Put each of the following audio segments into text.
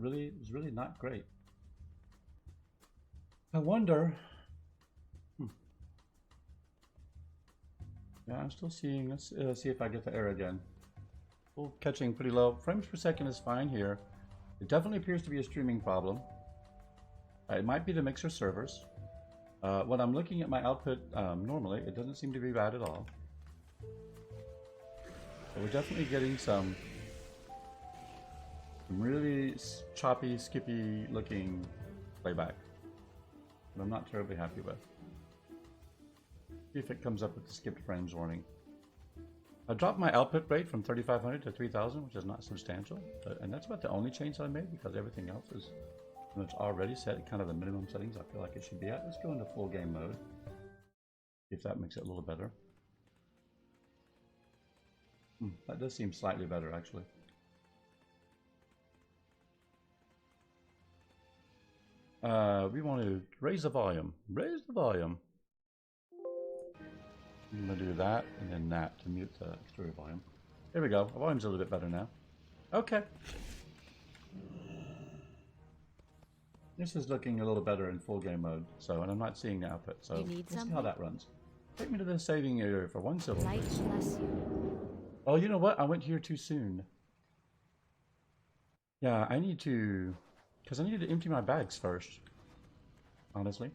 it was really not great. I wonder. Yeah, I'm still seeing. Let's see if I get the error again. Still catching pretty low. Frames per second is fine here. It definitely appears to be a streaming problem. It might be the mixer servers. When I'm looking at my output normally, it doesn't seem to be bad at all. But we're definitely getting some really choppy, skippy looking playback that I'm not terribly happy with. See if it comes up with the skipped frames warning. I dropped my output rate from 3500 to 3000, which is not substantial, and that's about the only change I made because everything else is it's already set at kind of the minimum settings I feel like it should be at. Let's go into full game mode. See if that makes it a little better. That does seem slightly better actually. We want to raise the volume. Raise the volume. I'm going to do that and then that to mute the exterior volume. There we go. The volume's a little bit better now. Okay. This is looking a little better in full game mode, so, and I'm not seeing the output, so let's see how that runs. Take me to the saving area for 1 civil. Light bless you. Oh, you know what? I went here too soon. Yeah, I need to, because I needed to empty my bags first, honestly.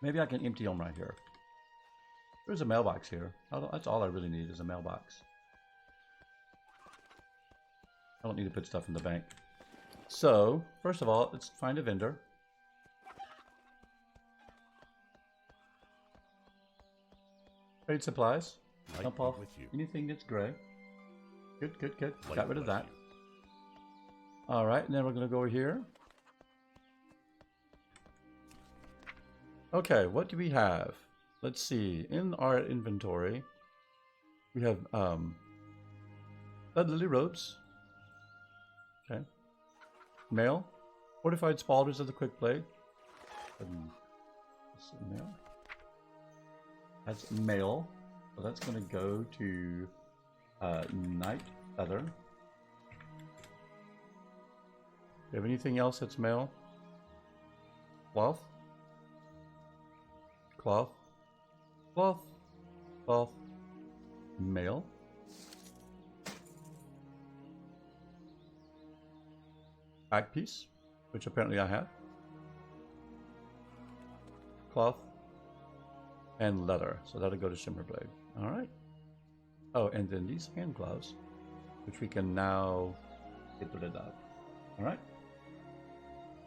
Maybe I can empty them right here. There's a mailbox here. That's all I really need is a mailbox. I don't need to put stuff in the bank. So, first of all, let's find a vendor. Trade supplies. Dump off anything that's gray. Good, good, good. Got rid of that. Alright, and then we're going to go over here. Okay, what do we have? Let's see. In our inventory, we have blood lily robes. Okay. Mail. Fortified spalders of the quick blade. Mail. That's mail. So that's going to go to Night Feather. Do you have anything else that's mail? Cloth. Cloth. Cloth. Cloth. Mail. Back piece, which apparently I have. Cloth. And leather. So that'll go to Shimmerblade. Alright. Oh, and then these hand gloves, which we can now get rid of. Alright.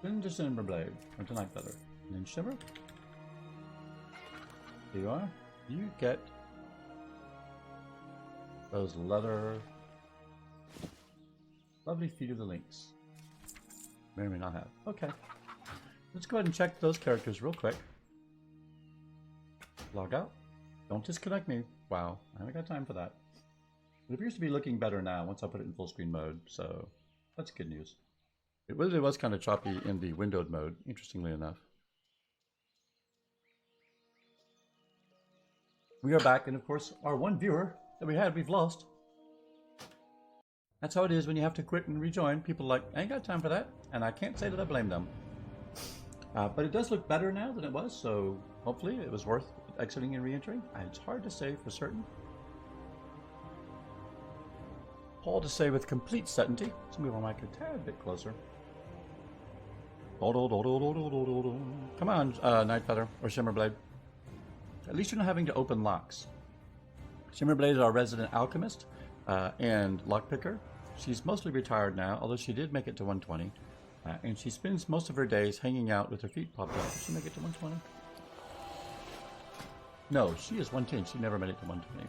Then to Shimmerblade. Or to Night Feather. And then Shimmer. Here you are. You get those leather. Lovely feet of the lynx. May or may not have. Okay. Let's go ahead and check those characters real quick. Log out. Don't disconnect me. Wow. I haven't got time for that. It appears to be looking better now once I put it in full screen mode, so that's good news. It really was kind of choppy in the windowed mode, interestingly enough. We are back, and of course, our one viewer that we had, we've lost. That's how it is when you have to quit and rejoin. People are like, I ain't got time for that, and I can't say that I blame them. But it does look better now than it was, so hopefully it was worth exiting and re-entering. It's hard to say for certain. All to say with complete certainty. Let's move our mic a tad bit closer. Come on, Night Feather or Shimmerblade. At least you're not having to open locks. Shimmerblade is our resident alchemist and lockpicker. She's mostly retired now, although she did make it to 120. And she spends most of her days hanging out with her feet popped up. Did she make it to 120? No, she is 110. She never made it to 120.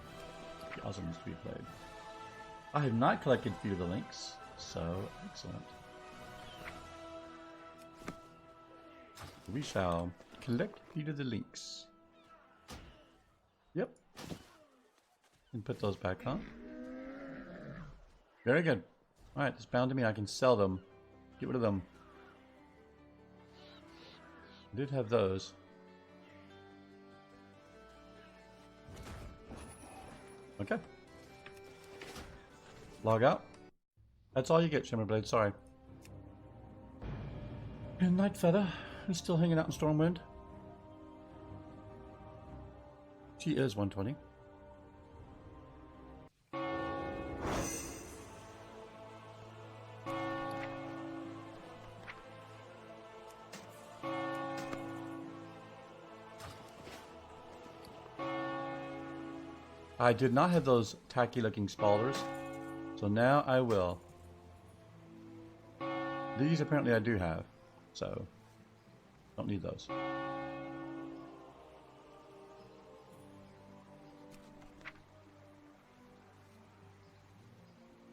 She also needs to be played. I have not collected Feet of the Lynx, so excellent. We shall collect Feet of the Lynx. Yep. And put those back on. Very good. Alright, it's bound to me I can sell them. Get rid of them. I did have those. Okay. Log out. That's all you get, Shimmerblade. Sorry. And Night Feather is still hanging out in Stormwind. She is 120. I did not have those tacky looking spalders, so now I will. These apparently I do have, so don't need those.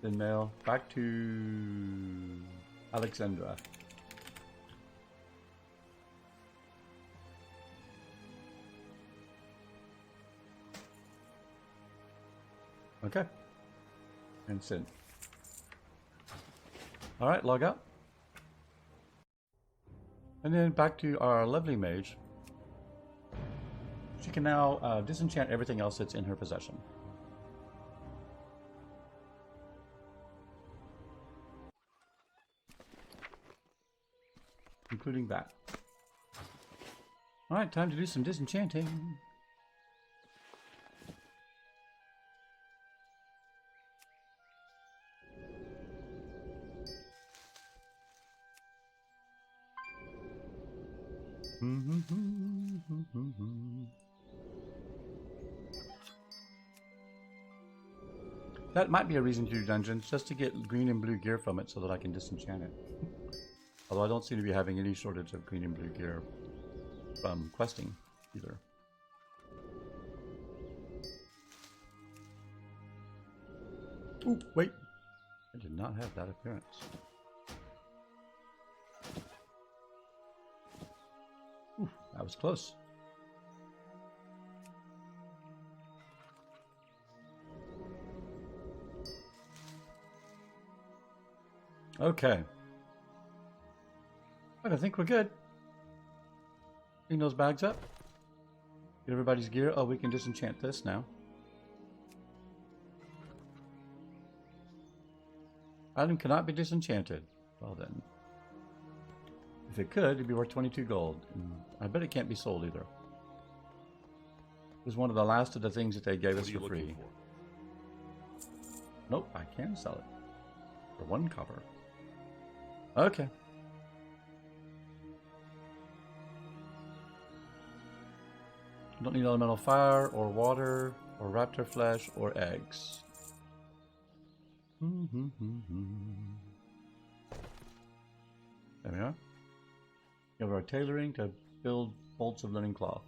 Then mail back to Aleksendra. Okay. And send. Alright, log out. And then back to our lovely mage. She can now disenchant everything else that's in her possession. Including that. Alright, time to do some disenchanting. That might be a reason to do dungeons, just to get green and blue gear from it so that I can disenchant it. Although I don't seem to be having any shortage of green and blue gear from questing either. Ooh, wait. I did not have that appearance. Ooh, that was close. Okay. I think we're good. Clean those bags up. Get everybody's gear. Oh, we can disenchant this now. Item cannot be disenchanted. Well then. If it could, it'd be worth 22 gold. And I bet it can't be sold either. It was one of the last of the things that they gave us for free. Nope, I can sell it. For 1 copper. Okay. Don't need elemental fire, or water, or raptor flesh, or eggs. There we are. We have our tailoring to build bolts of linen cloth.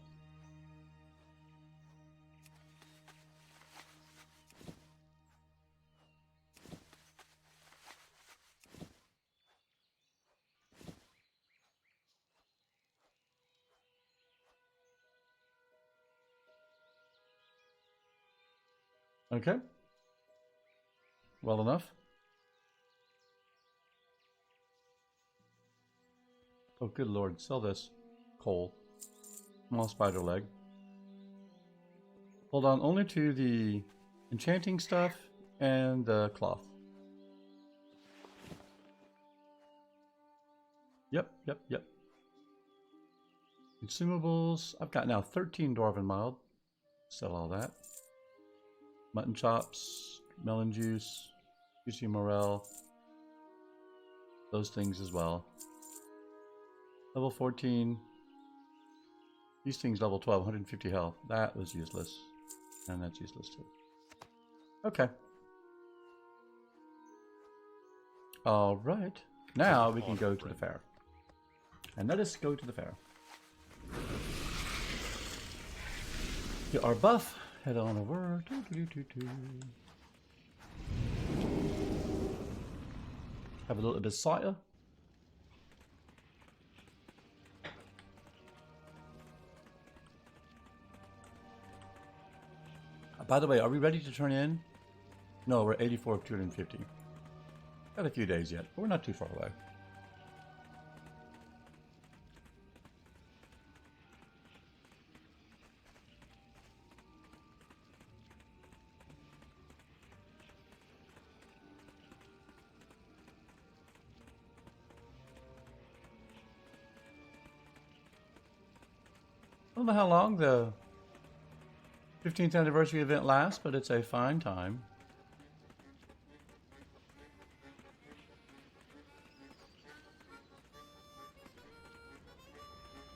Okay. Well enough. Oh, good lord. Sell this. Coal. Small spider leg. Hold on only to the enchanting stuff and the cloth. Yep. Consumables. I've got now 13 Dwarven Mild. Sell all that. Mutton chops, melon juice, juicy morel, those things as well. Level 14. These things level 12, 150 health. That was useless. And that's useless too. Okay. Alright. Now we can go to the fair. And let us go to the fair. Get our buff. Head on over. Have a little bit of cider. By the way, are we ready to turn in? No, we're 84 of 250. Got a few days yet, but we're not too far away. don't know how long the 15th anniversary event lasts, but it's a fine time.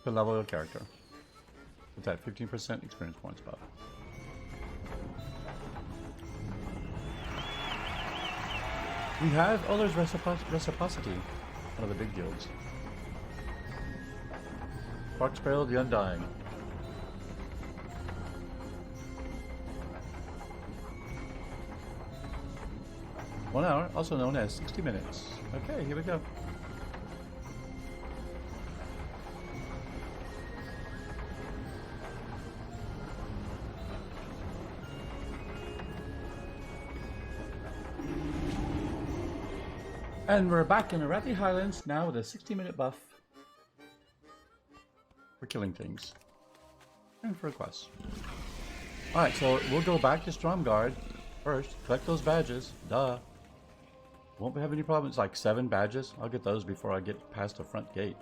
To level your character with that 15% experience points buff. We have, oh, there's reciprocity, one of the big guilds. Spark Sparrow the Undying. 1 hour, also known as 60 minutes. Okay, here we go. And we're back in Arathi Highlands now with a 60-minute buff for killing things and for quests. Alright, so we'll go back to StromGarde first, collect those badges, duh. Won't we have any problems? Like 7 badges? I'll get those before I get past the front gate.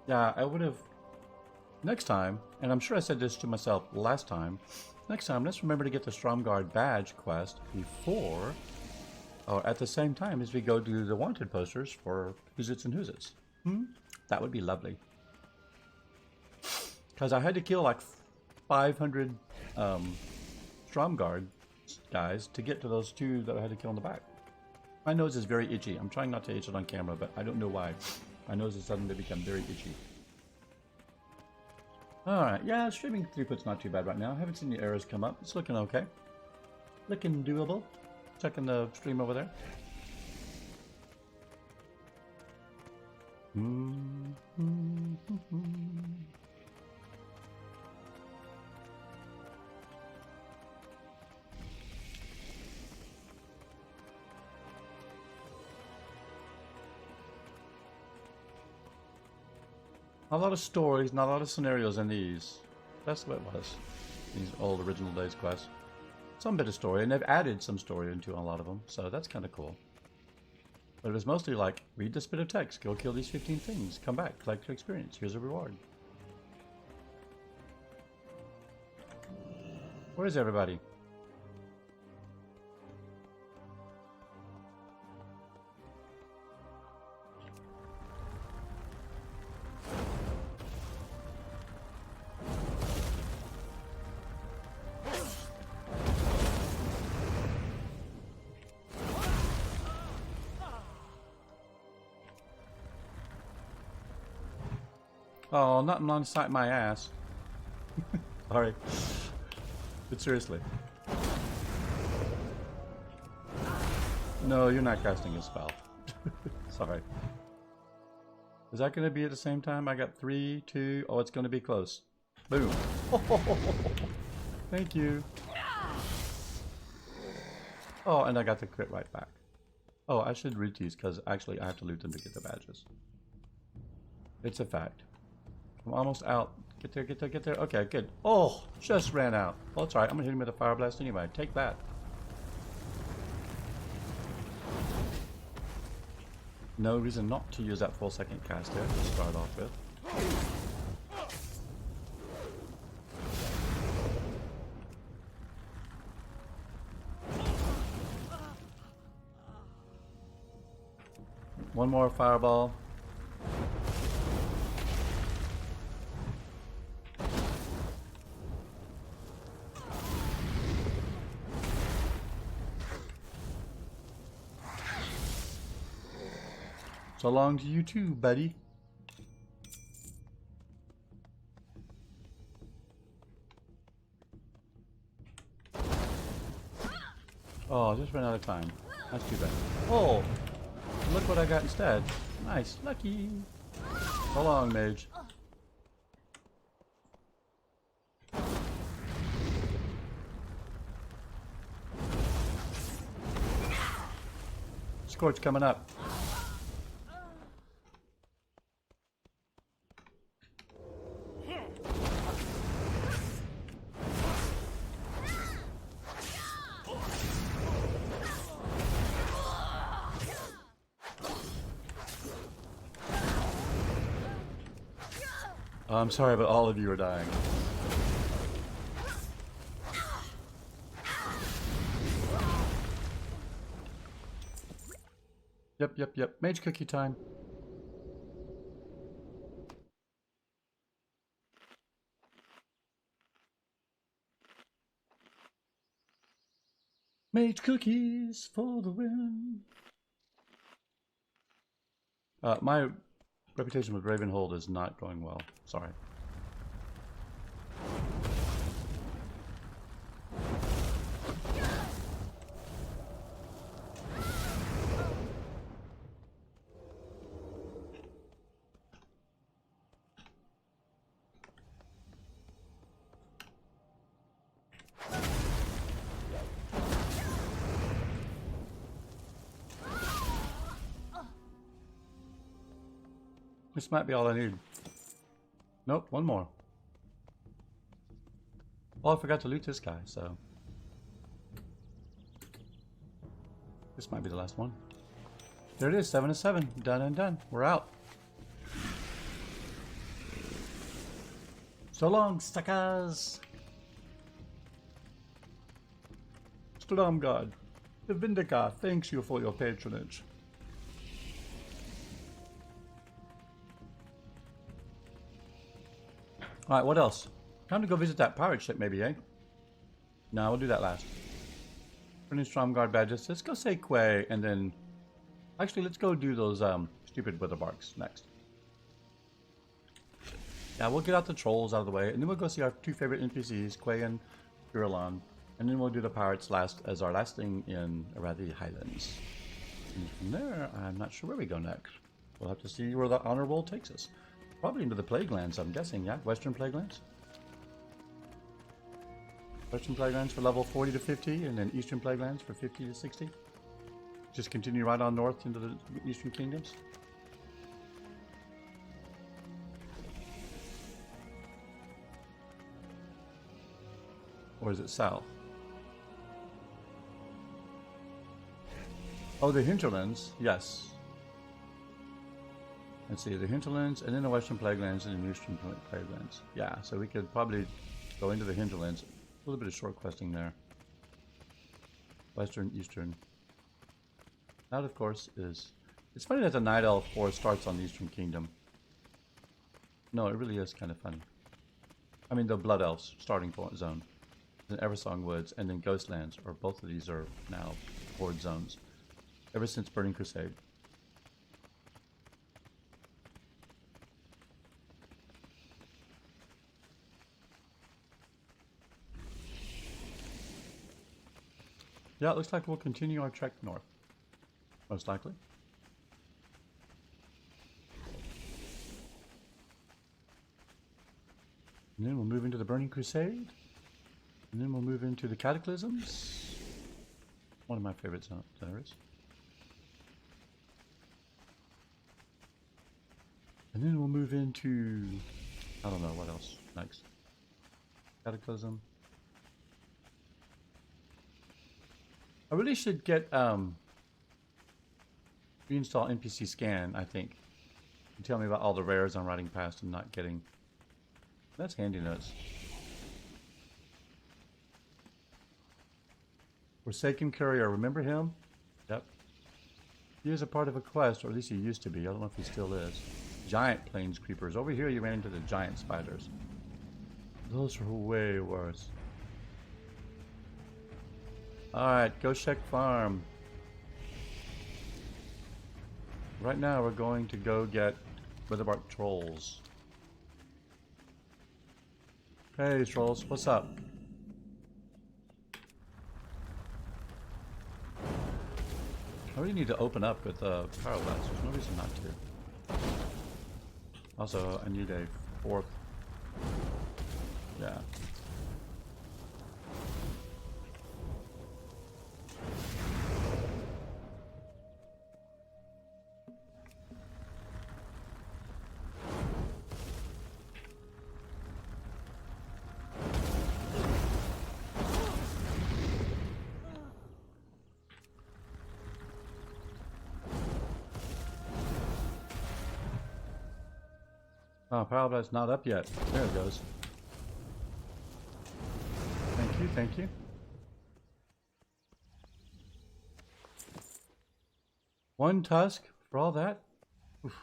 Yeah, I would have... Next time, and I'm sure I said this to myself last time, next time let's remember to get the StromGarde badge quest before... or at the same time as we go do the wanted posters for Who's Its and Who's Its. That would be lovely. Because I had to kill like 500 StromGarde guys to get to those 2 that I had to kill in the back. My nose is very itchy. I'm trying not to itch it on camera, but I don't know why. My nose has suddenly become very itchy. Alright, yeah, streaming throughput's not too bad right now. I haven't seen the errors come up. It's looking okay. Looking doable. Checking the stream over there. A lot of stories, not a lot of scenarios in these. That's what it was. These old original days quests. Some bit of story, and they've added some story into a lot of them, so that's kind of cool. But it was mostly like, read this bit of text, go kill these 15 things, come back, collect your experience, here's a reward. Where is everybody? Oh, nothing on sight my ass. Sorry. But seriously. No, you're not casting a spell. Sorry. Is that going to be at the same time? I got 3, 2... Oh, it's going to be close. Boom. Thank you. Oh, and I got the crit right back. Oh, I should read these because actually I have to loot them to get the badges. It's a fact. I'm almost out. Get there, get there, get there. Okay, good. Oh, just ran out. Well, it's alright. I'm going to hit him with a fire blast anyway. Take that. No reason not to use that full second cast there to start off with. One more fireball. So long to you too, buddy. Oh, I just ran out of time. That's too bad. Oh, look what I got instead. Nice, lucky. So long, Mage. Scorch coming up. I'm sorry, but all of you are dying. Yep. Mage cookie time. Mage cookies for the win. My reputation with Ravenhold is not going well. Sorry. This might be all I need. Nope, one more. Oh, I forgot to loot this guy, so... This might be the last one. There it is, 7 of 7. Done and done. We're out. So long, suckers! StromGarde, the Vindica thanks you for your patronage. Alright, what else? Time to go visit that pirate ship maybe, eh? No, we'll do that last. Finish StromGarde badges. Let's go say Quae and then... Actually, let's go do those stupid witherbarks next. Yeah, we'll get out the trolls out of the way and then we'll go see our two favorite NPCs, Quae and Wherein. And then we'll do the pirates last as our last thing in Arathi Highlands. And from there, I'm not sure where we go next. We'll have to see where the honor roll takes us. Probably into the Plaguelands, I'm guessing, yeah? Western Plaguelands? Western Plaguelands for level 40 to 50, and then Eastern Plaguelands for 50 to 60. Just continue right on north into the Eastern Kingdoms. Or is it south? Oh, the hinterlands, yes. Let's see, the hinterlands, and then the Western Plaguelands, and the Eastern Plaguelands. Yeah, so we could probably go into the hinterlands. A little bit of short questing there. Western, Eastern. That, of course, is... It's funny that the Night Elf Forest starts on the Eastern Kingdom. No, it really is kind of funny. I mean, the Blood Elves starting point zone. Then Eversong Woods, and then Ghostlands, or both of these are now horde zones. Ever since Burning Crusade. Yeah, it looks like we'll continue our trek north. Most likely. And then we'll move into the Burning Crusade. And then we'll move into the Cataclysms. One of my favorite genres. And then we'll move into... I don't know, what else next? Cataclysm. I really should get reinstall NPC scan, I think. And tell me about all the rares I'm riding past and not getting. That's handy notes. Forsaken Courier, remember him? Yep. He is a part of a quest, or at least he used to be. I don't know if he still is. Giant plains creepers. Over here you ran into the giant spiders. Those are way worse. Alright, go check farm. Right now we're going to go get Witherbark trolls. Hey trolls, what's up? I really need to open up with Pyroblast. There's no reason not to. Also, I need a fourth. Yeah. Oh, Power Blast's not up yet. There it goes. Thank you, thank you. One tusk for all that? Oof.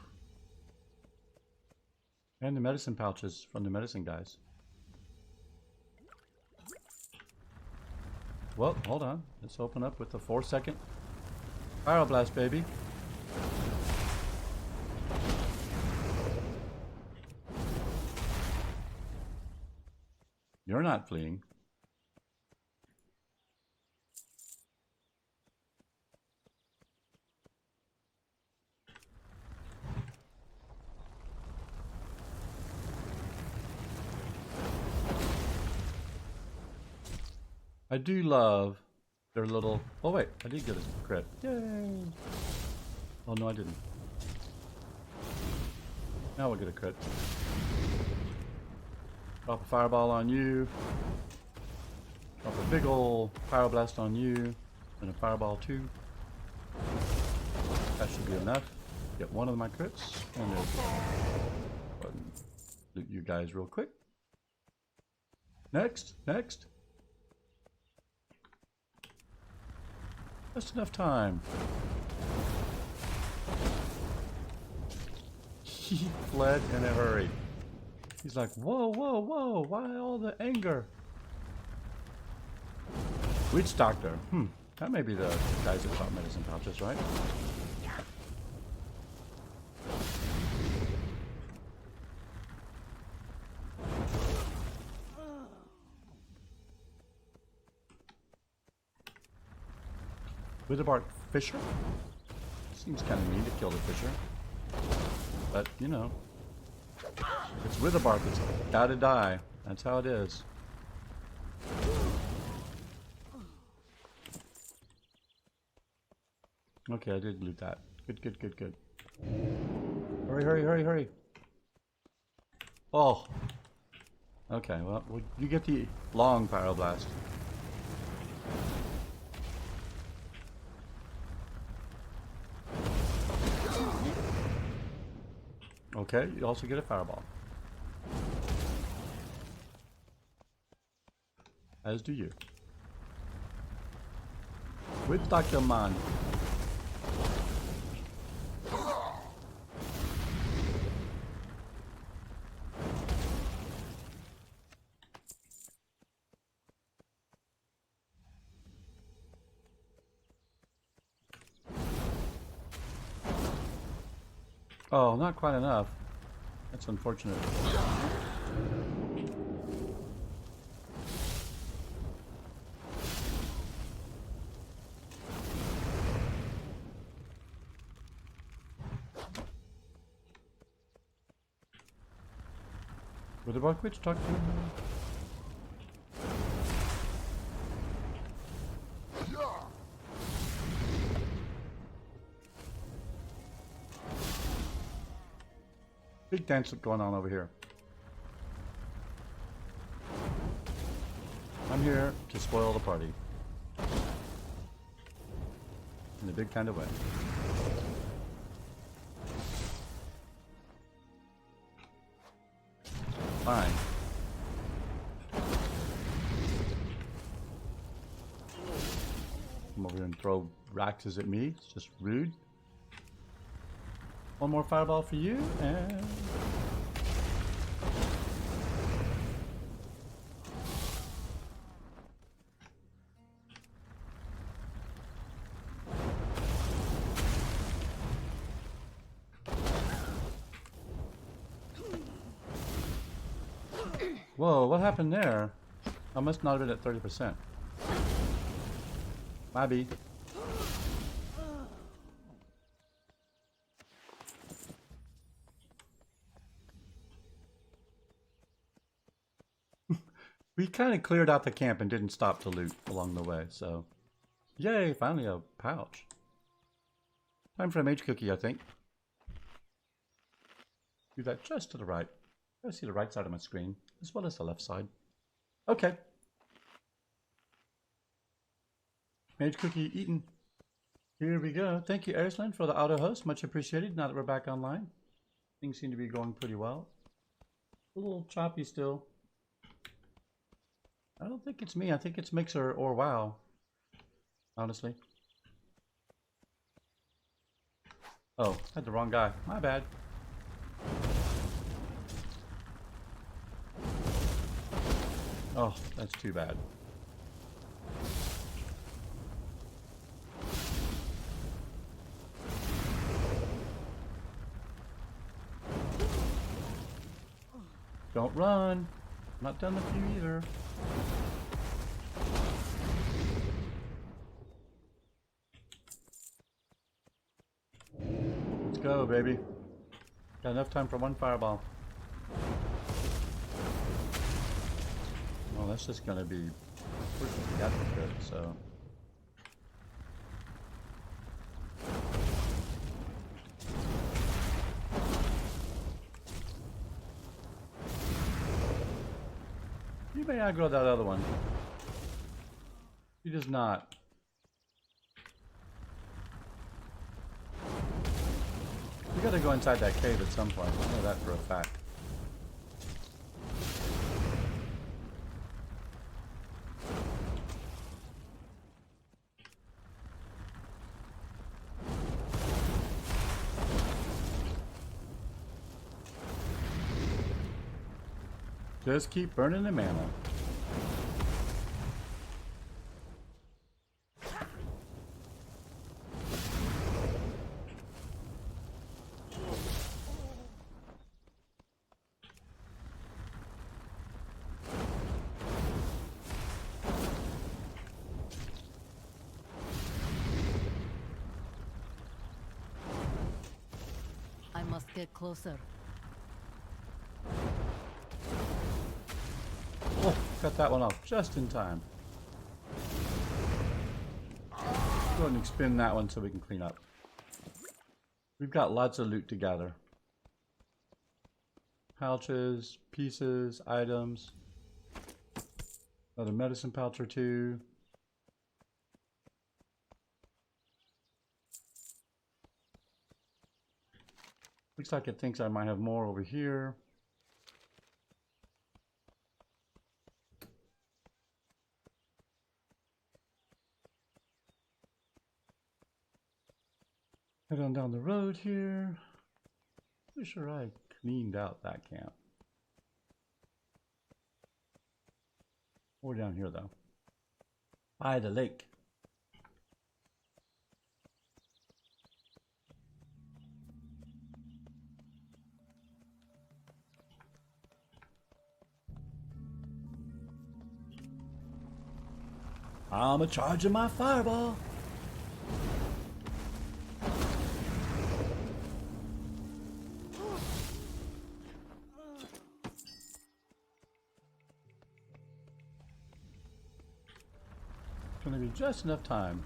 And the medicine pouches from the medicine guys. Well, hold on. Let's open up with the 4-second Power Blast, baby. You're not fleeing. I do love their little... Oh wait, I did get a crit. Yay! Oh no, I didn't. Now we'll get a crit. Drop a fireball on you. Drop a big ol' Power Blast on you. And a fireball too. That should be enough. Get one of my crits. And there's... Loot you guys real quick. Next, next. Just enough time. He fled in a hurry. He's like, whoa, whoa, whoa, why all the anger? Witch Doctor. That may be the guys that shot medicine pouches, right? Witherbark Fisher? Seems kind of mean to kill the fisher. But, you know. If it's Witherbark, it's gotta die. That's how it is. Okay, I did loot that. Good, good, good, good. Hurry, hurry, hurry, hurry. Oh. Okay, well, you get the long Pyro Blast. Okay, you also get a fireball. As do you. With Dr. Man. Oh, not quite enough. That's unfortunate. Witherbark Witch Doctor. Big dance going on over here. I'm here to spoil the party. In a big kind of way. Fine. Come over here and throw Raxes at me. It's just rude. One more fireball for you, and... Whoa, what happened there? I must not have been at 30%. Maybe. We kind of cleared out the camp and didn't stop to loot along the way, so... Yay, finally a pouch. Time for a mage cookie, I think. Do that just to the right. I see the right side of my screen, as well as the left side. Okay. Mage cookie eaten. Here we go. Thank you, Arslan, for the auto host. Much appreciated now that we're back online. Things seem to be going pretty well. A little choppy still. I don't think it's me. I think it's Mixer or WoW. Honestly. Oh, had the wrong guy. My bad. Oh, that's too bad. Don't run. Not done with you either. Let's go, baby. Got enough time for one fireball. Well, that's just gonna be pushing the advocate, so. You may aggro that other one. He does not. We gotta go inside that cave at some point. I know that for a fact. Just keep burning the mana. I must get closer. Oh, cut that one off just in time. Go ahead and spin that one so we can clean up. We've got lots of loot to gather. Pouches, pieces, items. Another medicine pouch or two. Looks like it thinks I might have more over here. Head on down the road here. Pretty sure I cleaned out that camp. Or down here though. By the lake. I'm a-charging my fireball. Gonna be just enough time.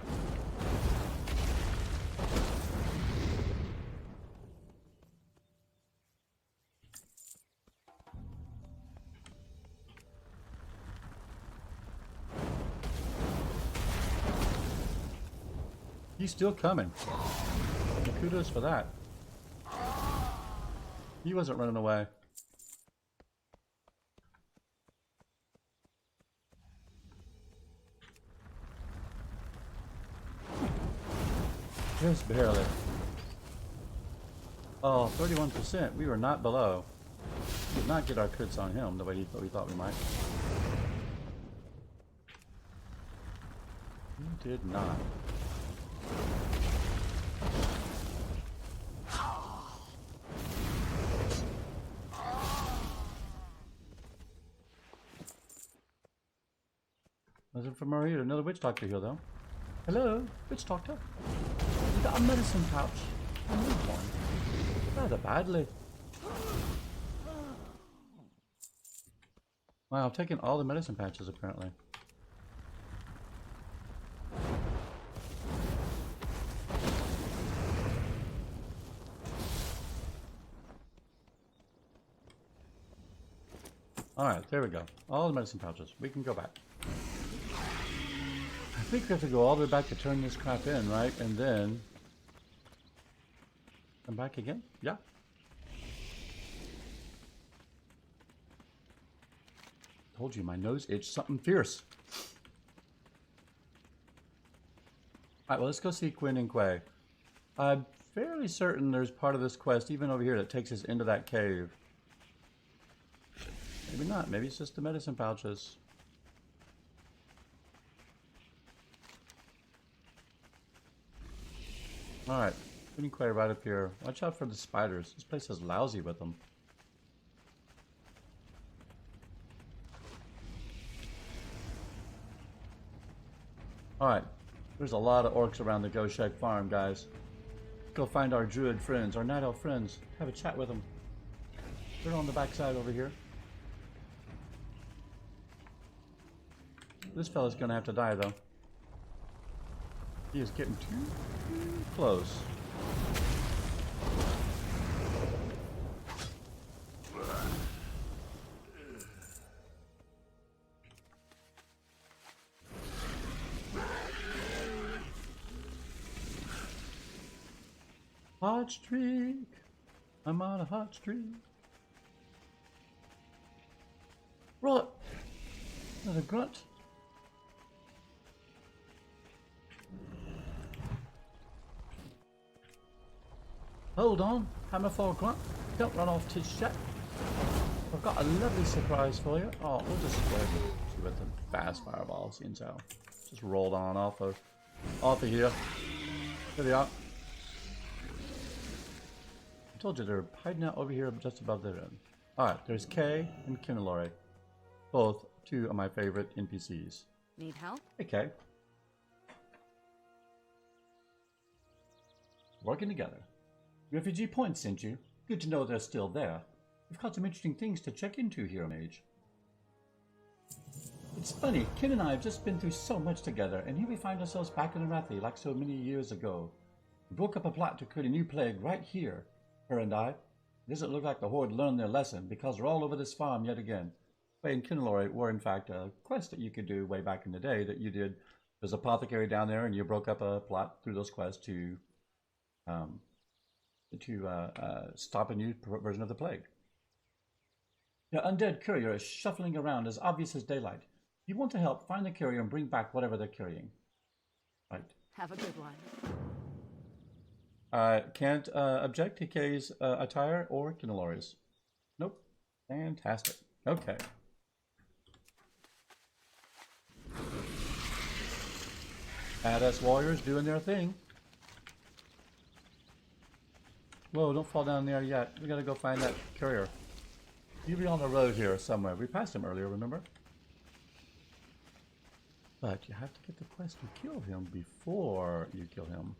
He's still coming. And kudos for that. He wasn't running away. Just barely. Oh, 31%. We were not below. We did not get our crits on him the way we thought we might. We did not. Nothing from over here. Another witch doctor here, though. Hello, witch doctor. You got a medicine pouch. I need one. Rather badly. Wow, I've taken all the medicine patches apparently. Alright, there we go. All the medicine pouches. We can go back. I think we have to go all the way back to turn this crap in, right? And then come back again? Yeah. told you my nose itched something fierce. Alright, well, let's go see Quinn and Quae. I'm fairly certain there's part of this quest, even over here, that takes us into that cave. Maybe not. Maybe it's just the medicine pouches. Alright, Quinn and Quae right up here. Watch out for the spiders. This place is lousy with them. Alright, there's a lot of orcs around the Goshek farm, guys. Go find our druid friends, our night elf friends. Have a chat with them. They're on the backside over here. This fella's gonna have to die, though. He is getting too close. Hot streak. I'm on a hot streak. Right. Another grunt. Hold on, Hammerfall grunt. Don't run off to shut. I've got a lovely surprise for you. Oh, we'll just go ahead and see what the fast fireball seems how. Just rolled on off of here. Here they are. I told you they're hiding out over here just above the rim. Alright, there's Kay and Kinelory. Both two of my favorite NPCs. Need help? Hey Kay. Working together. Refugee Point sent you. Good to know they're still there. We've got some interesting things to check into here, Mage. It's funny, Ken and I have just been through so much together, and here we find ourselves back in Arathi like so many years ago. We broke up a plot to create a new plague right here, her and I. It doesn't look like the Horde learned their lesson, because they're all over this farm yet again. Quae and Kinelory were in fact a quest that you could do way back in the day that you did. There's an apothecary down there, and you broke up a plot through those quests to stop a new version of the plague. Your undead courier is shuffling around as obvious as daylight. If you want to help, find the courier and bring back whatever they're carrying. Right. Have a good one. Can't object to Kay's attire or Kinelory's. Nope. Fantastic. Okay. Badass warriors doing their thing. Whoa, don't fall down there yet. We gotta go find that courier. He'll be on the road here somewhere. We passed him earlier, remember? But you have to get the quest to kill him before you kill him.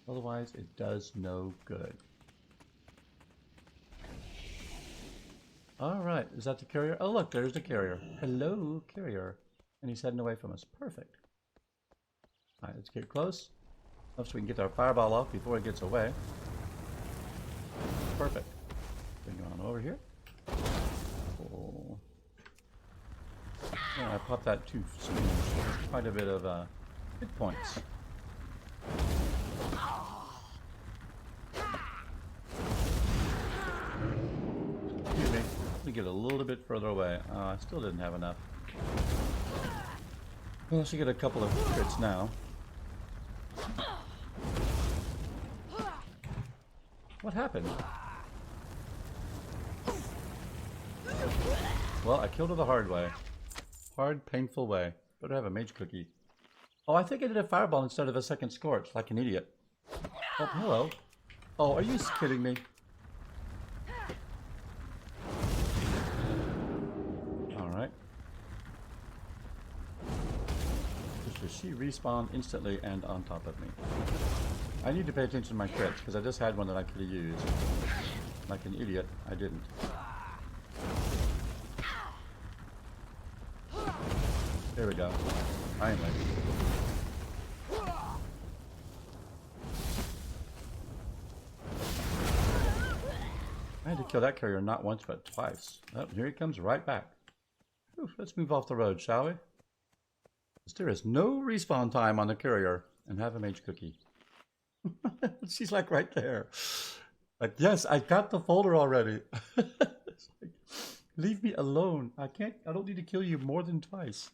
Otherwise, it does no good. Alright, is that the carrier? Oh look, there's the carrier. Hello, carrier. And he's heading away from us. Perfect. Alright, let's get close. So we can get our fireball off before it gets away. Perfect. Bring it on over here. Cool. Yeah, I popped that too soon. Quite a bit of hit points. Excuse me. Let me get a little bit further away. I still didn't have enough. Well, I should get a couple of crits now. What happened? Well, I killed her the hard way. Hard, painful way. Better have a mage cookie. Oh, I think I did a fireball instead of a second scorch, like an idiot. Oh, hello. Oh, are you kidding me? Alright. Does she respawn instantly and on top of me? I need to pay attention to my crits, because I just had one that I could have used. Like an idiot, I didn't. There we go. Finally. I had to kill that carrier not once but twice. Oh, here he comes right back. Whew, let's move off the road, shall we? There is no respawn time on the courier. And have a mage cookie. She's like right there. Like, yes, I got the folder already. Like, Leave me alone. I don't need to kill you more than twice.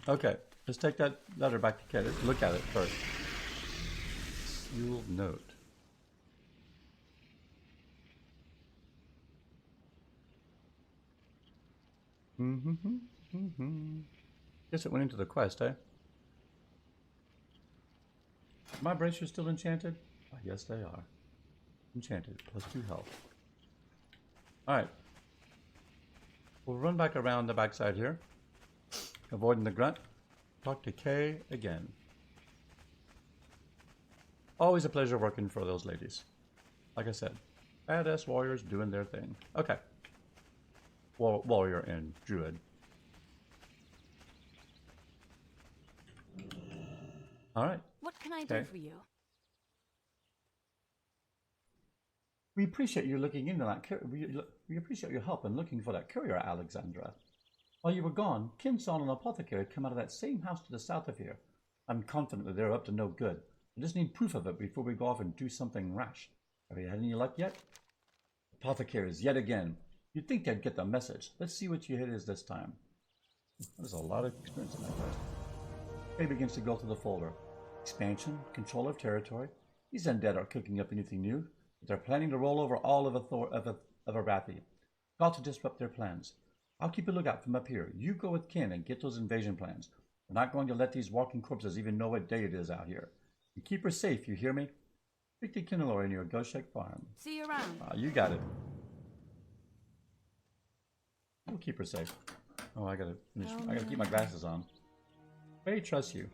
Okay, let's take that letter back to Kate. Let's look at it first. Sealed note. Guess it went into the quest, eh? My bracers still enchanted? Oh, yes, they are. Enchanted, +2 health. Alright. We'll run back around the backside here. Avoiding the grunt. Talk to Kay again. Always a pleasure working for those ladies. Like I said, badass warriors doing their thing. Okay. Warrior and druid. Alright. What can I do for you? We appreciate you looking into that. We appreciate your help in looking for that courier, Aleksendra. While you were gone, Kin saw an apothecary come out of that same house to the south of here. I'm confident that they're up to no good. I just need proof of it before we go off and do something rash. Have you had any luck yet? Apothecaries, yet again. You'd think they'd get the message. Let's see what your hit is this time. There's a lot of experience in that quest. Kay begins to go through the folder. Expansion, control of territory. These undead aren't cooking up anything new. They're planning to roll over all of Arathi. Got to disrupt their plans. I'll keep a lookout from up here. You go with Kin and get those invasion plans. We're not going to let these walking corpses even know what day it is out here. And keep her safe, you hear me? Speak to Kinelory near Ghost Shake Farm. See you around. You got it. We'll keep her safe. Oh, I gotta finish. I gotta keep my glasses on. Faye trusts you.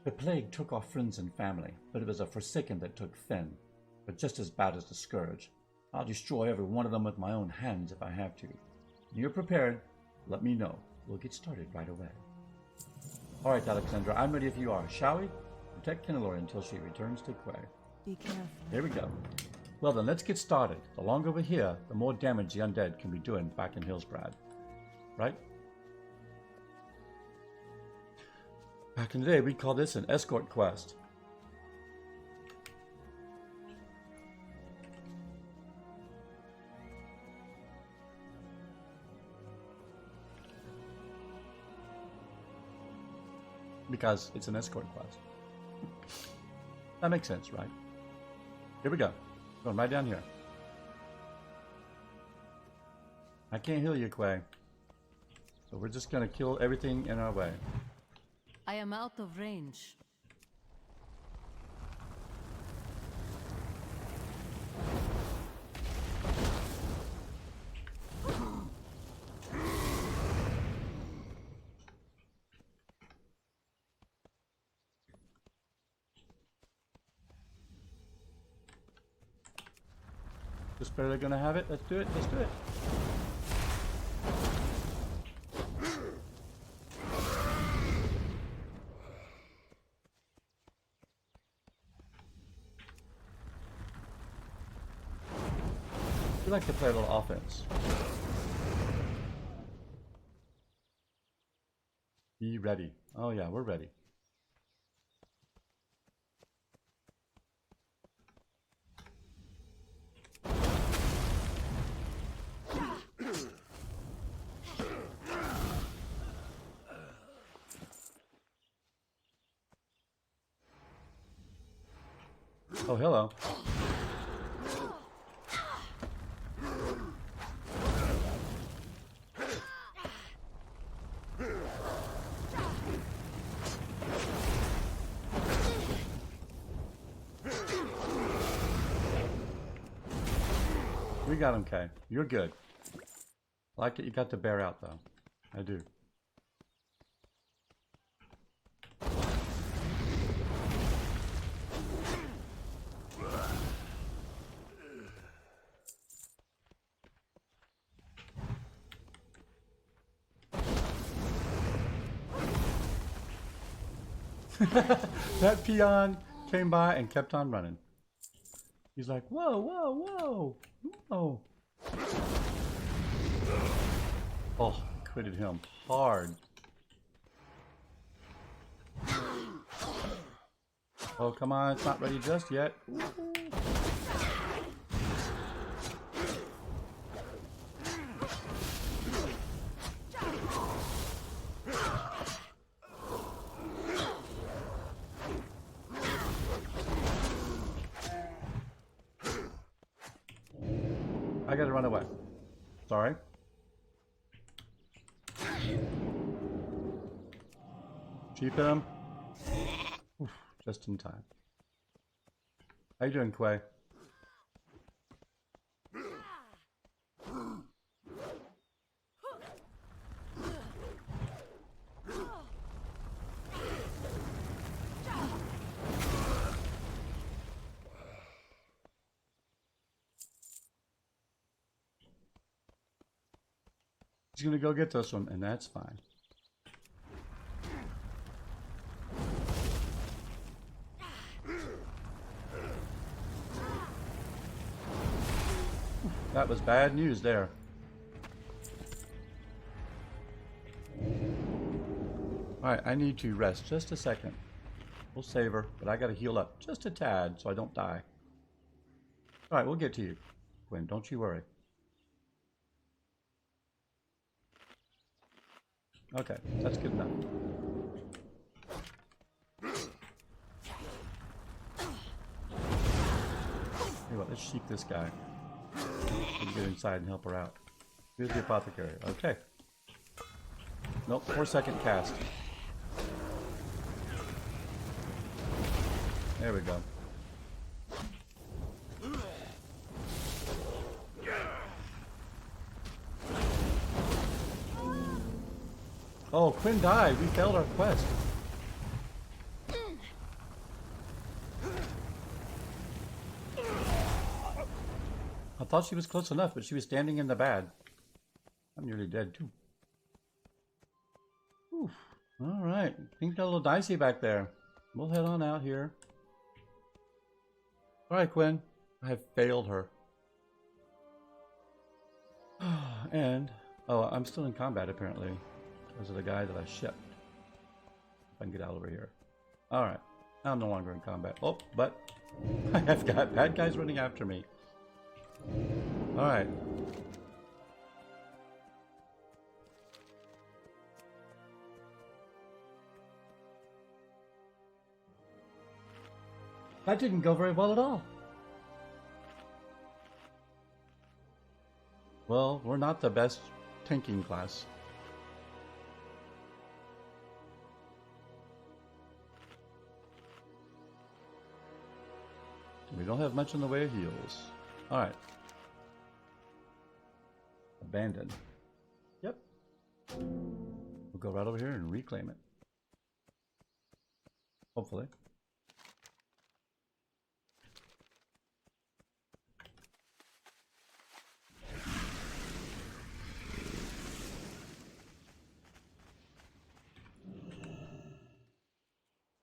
The plague took our friends and family, but it was a Forsaken that took Finn. But just as bad as the Scourge. I'll destroy every one of them with my own hands if I have to. When you're prepared, let me know. We'll get started right away. Alright, Aleksendra, I'm ready if you are. Shall we? Protect Kinelory until she returns to Quae. Be careful. Here we go. Well then, let's get started. The longer we're here, the more damage the undead can be doing back in Hillsbrad. Right? Back in the day, we'd call this an escort quest. Because it's an escort quest. That makes sense, right? Here we go. Going right down here. I can't heal you, Quae. So we're just gonna kill everything in our way. I am out of range. Just barely gonna have it. Let's do it. Let's do it. We like to play a little offense. Be ready. Oh yeah, we're ready. Oh, hello. We got him, Kay. You're good. I like it you got the bear out, though. I do. That peon came by and kept on running. He's like, whoa, whoa, whoa, whoa. Oh, critted him hard. Oh, come on, it's not ready just yet. I gotta run away. Sorry. Cheap him. Oof, just in time. How you doing, Quae? He's gonna go get this one, and that's fine. That was bad news there. Alright, I need to rest just a second. We'll save her, but I gotta heal up just a tad so I don't die. Alright, we'll get to you, Quinn. Don't you worry. Okay, that's good enough. Hey, well, let's seek this guy. We can get inside and help her out. Here's the apothecary. Okay. Nope, 4-second cast. There we go. Oh, Quinn died. We failed our quest. I thought she was close enough, but she was standing in the bad. I'm nearly dead, too. Oof. All right. Things got a little dicey back there. We'll head on out here. All right, Quinn. I have failed her. And, oh, I'm still in combat, apparently. Because of the guy that I shipped. If I can get out over here. All right. I'm no longer in combat. Oh, but I have got bad guys running after me. All right. That didn't go very well at all. Well, we're not the best tanking class. We don't have much in the way of heals. Alright. Abandon. Yep. We'll go right over here and reclaim it. Hopefully.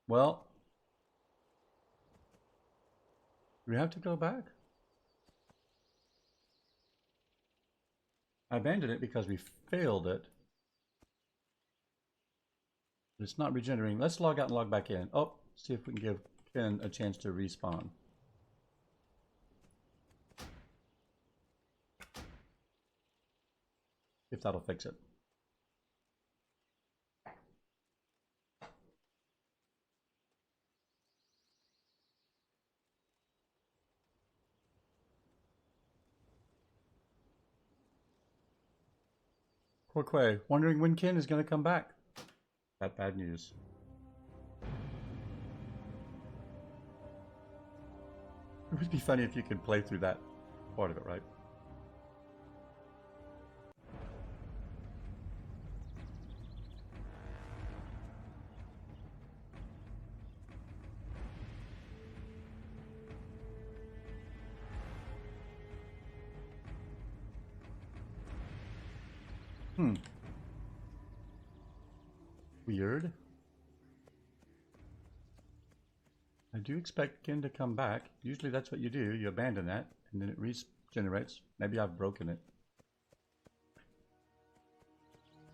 Well, do we have to go back? I abandoned it because we failed it. It's not regenerating. Let's log out and log back in. Oh, see if we can give Ken a chance to respawn. If that'll fix it. Poor Quae, wondering when Ken is going to come back. That bad news. It would be funny if you could play through that part of it, right? Weird. I do expect Ken to come back. Usually that's what you do. You abandon that, and then it regenerates. Maybe I've broken it.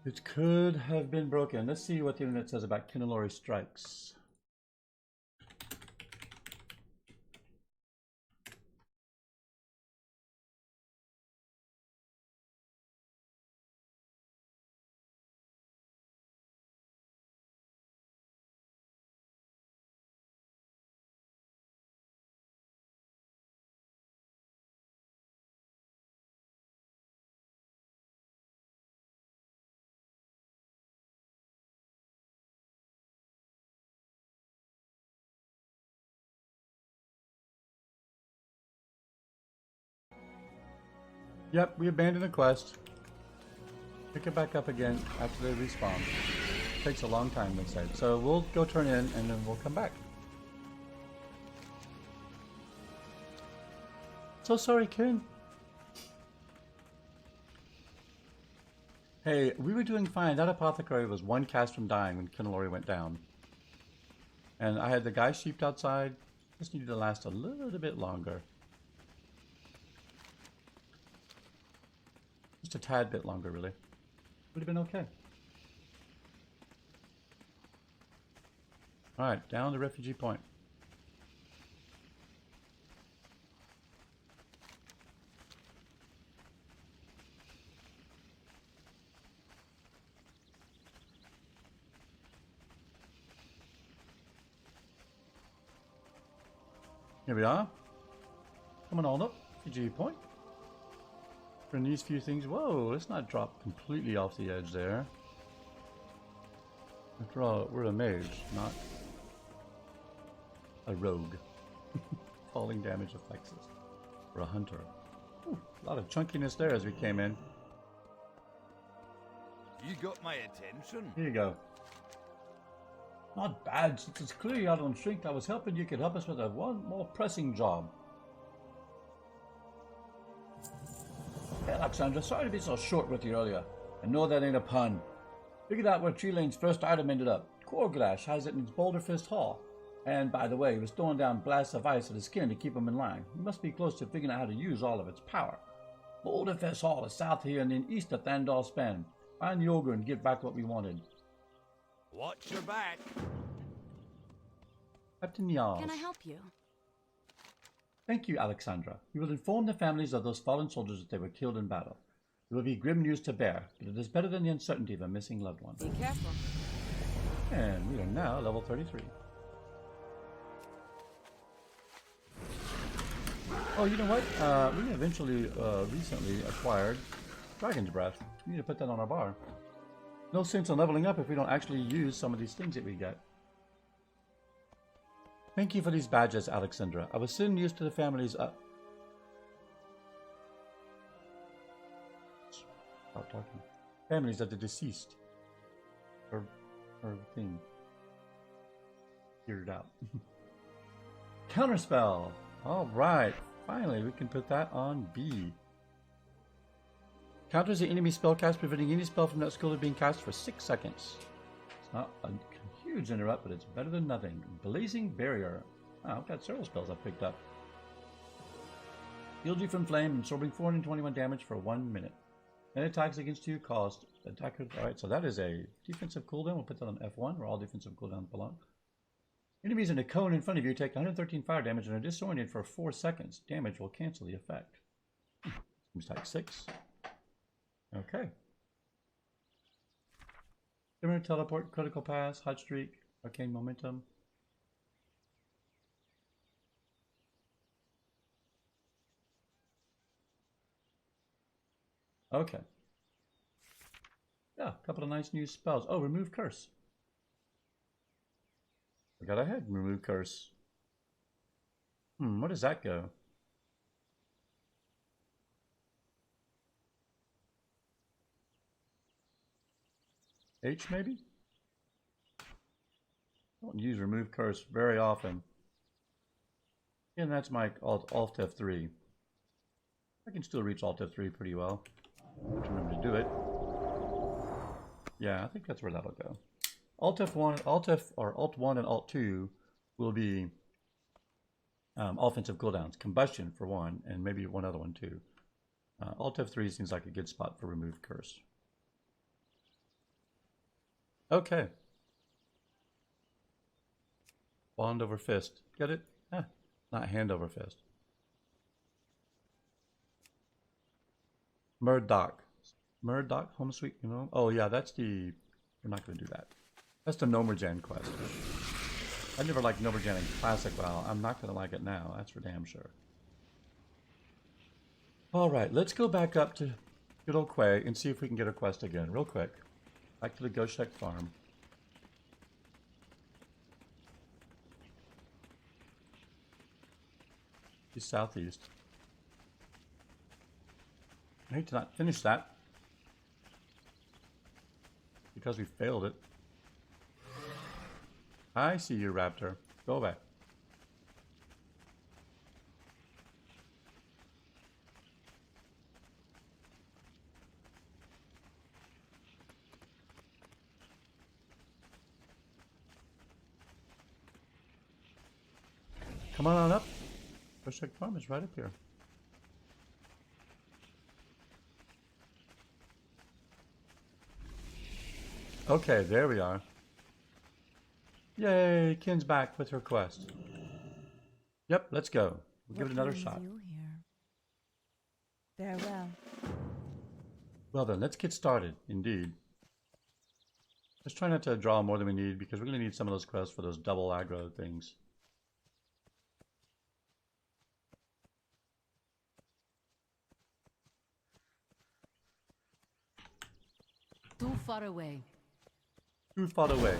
It could have been broken. Let's see what the internet says about Kinelory strikes. Yep, we abandoned the quest. Pick it back up again after they respawn. Takes a long time, they said. So we'll go turn in and then we'll come back. So sorry, Ken. Hey, we were doing fine. That apothecary was one cast from dying when Kinelory went down. And I had the guy sheeped outside. Just needed to last a little bit longer. Just a tad bit longer, really. Would have been okay. Alright, down the refugee point. Here we are. Coming on up, refugee point. For these few things, whoa, let's not drop completely off the edge there. After all, we're a mage, not a rogue. Falling damage affects us. We're a hunter. Ooh, a lot of chunkiness there as we came in. You got my attention. Here you go. Not bad, since it's clearly out on strength. I was hoping you could help us with a one more pressing job. Hey, Aleksendra, sorry to be so short with you earlier. I know that ain't a pun. Figured out where Tree Lane's first item ended up. Korglash has it in its Boulder Fist Hall. And by the way, he was throwing down blasts of ice at his skin to keep him in line. He must be close to figuring out how to use all of its power. Boulder Fist Hall is south here and then east of Thandal Span. Find the ogre and get back what we wanted. Watch your back. Captain Yars. Can I help you? Thank you, Aleksendra. We will inform the families of those fallen soldiers that they were killed in battle. It will be grim news to bear, but it is better than the uncertainty of a missing loved one. Be careful. And we are now level 33. Oh, you know what? We eventually, recently acquired Dragon's Breath. We need to put that on our bar. No sense in leveling up if we don't actually use some of these things that we get. Thank you for these badges, Aleksendra. I was soon used to the families Stop talking. Families of the deceased. Or thing. Figured out. Counterspell! Alright. Finally, we can put that on B. Counters the enemy spellcast, preventing any spell from that skill being cast for 6 seconds. It's not a huge interrupt, but it's better than nothing. Blazing Barrier. Oh, I've got several spells I've picked up. Shield you from flame, absorbing 421 damage for 1 minute. And attacks against you cost attacker. Alright, so that is a defensive cooldown. We'll put that on F1, where all defensive cooldowns belong. Enemies in a cone in front of you take 113 fire damage and are disoriented for 4 seconds. Damage will cancel the effect. Seems like 6. Okay. Similar teleport, critical pass, hot streak, arcane momentum. Okay. Yeah, a couple of nice new spells. Oh, remove curse. I got ahead. Remove curse. Where does that go? H maybe? I don't use remove curse very often. And that's my Alt F3. I can still reach Alt F3 pretty well. I have to remember to do it. Yeah, I think that's where that'll go. Alt F1, Alt 1 and Alt 2 will be offensive cooldowns. Combustion for one, and maybe one other one too. Alt F3 seems like a good spot for remove curse. Okay. Bond over fist. Get it? Not hand over fist. Murdoch. Murdoch, home sweet, you know? Oh yeah, that's the... We're not going to do that. That's the Nomerjan quest. I never liked Nomerjan in Classic. Well, I'm not going to like it now. That's for damn sure. Alright, let's go back up to good old Quae and see if we can get a quest again, real quick. Back to the Goshek farm. He's southeast. I hate to not finish that because we failed it. I see you, Raptor. Go back. Come on up. Bushwick Farm is right up here. Okay, there we are. Yay, Kin's back with her quest. Yep, let's go. We'll give it another shot. Farewell. Well then, let's get started, indeed. Let's try not to draw more than we need because we're going to need some of those quests for those double aggro things. Too far away. Too far away.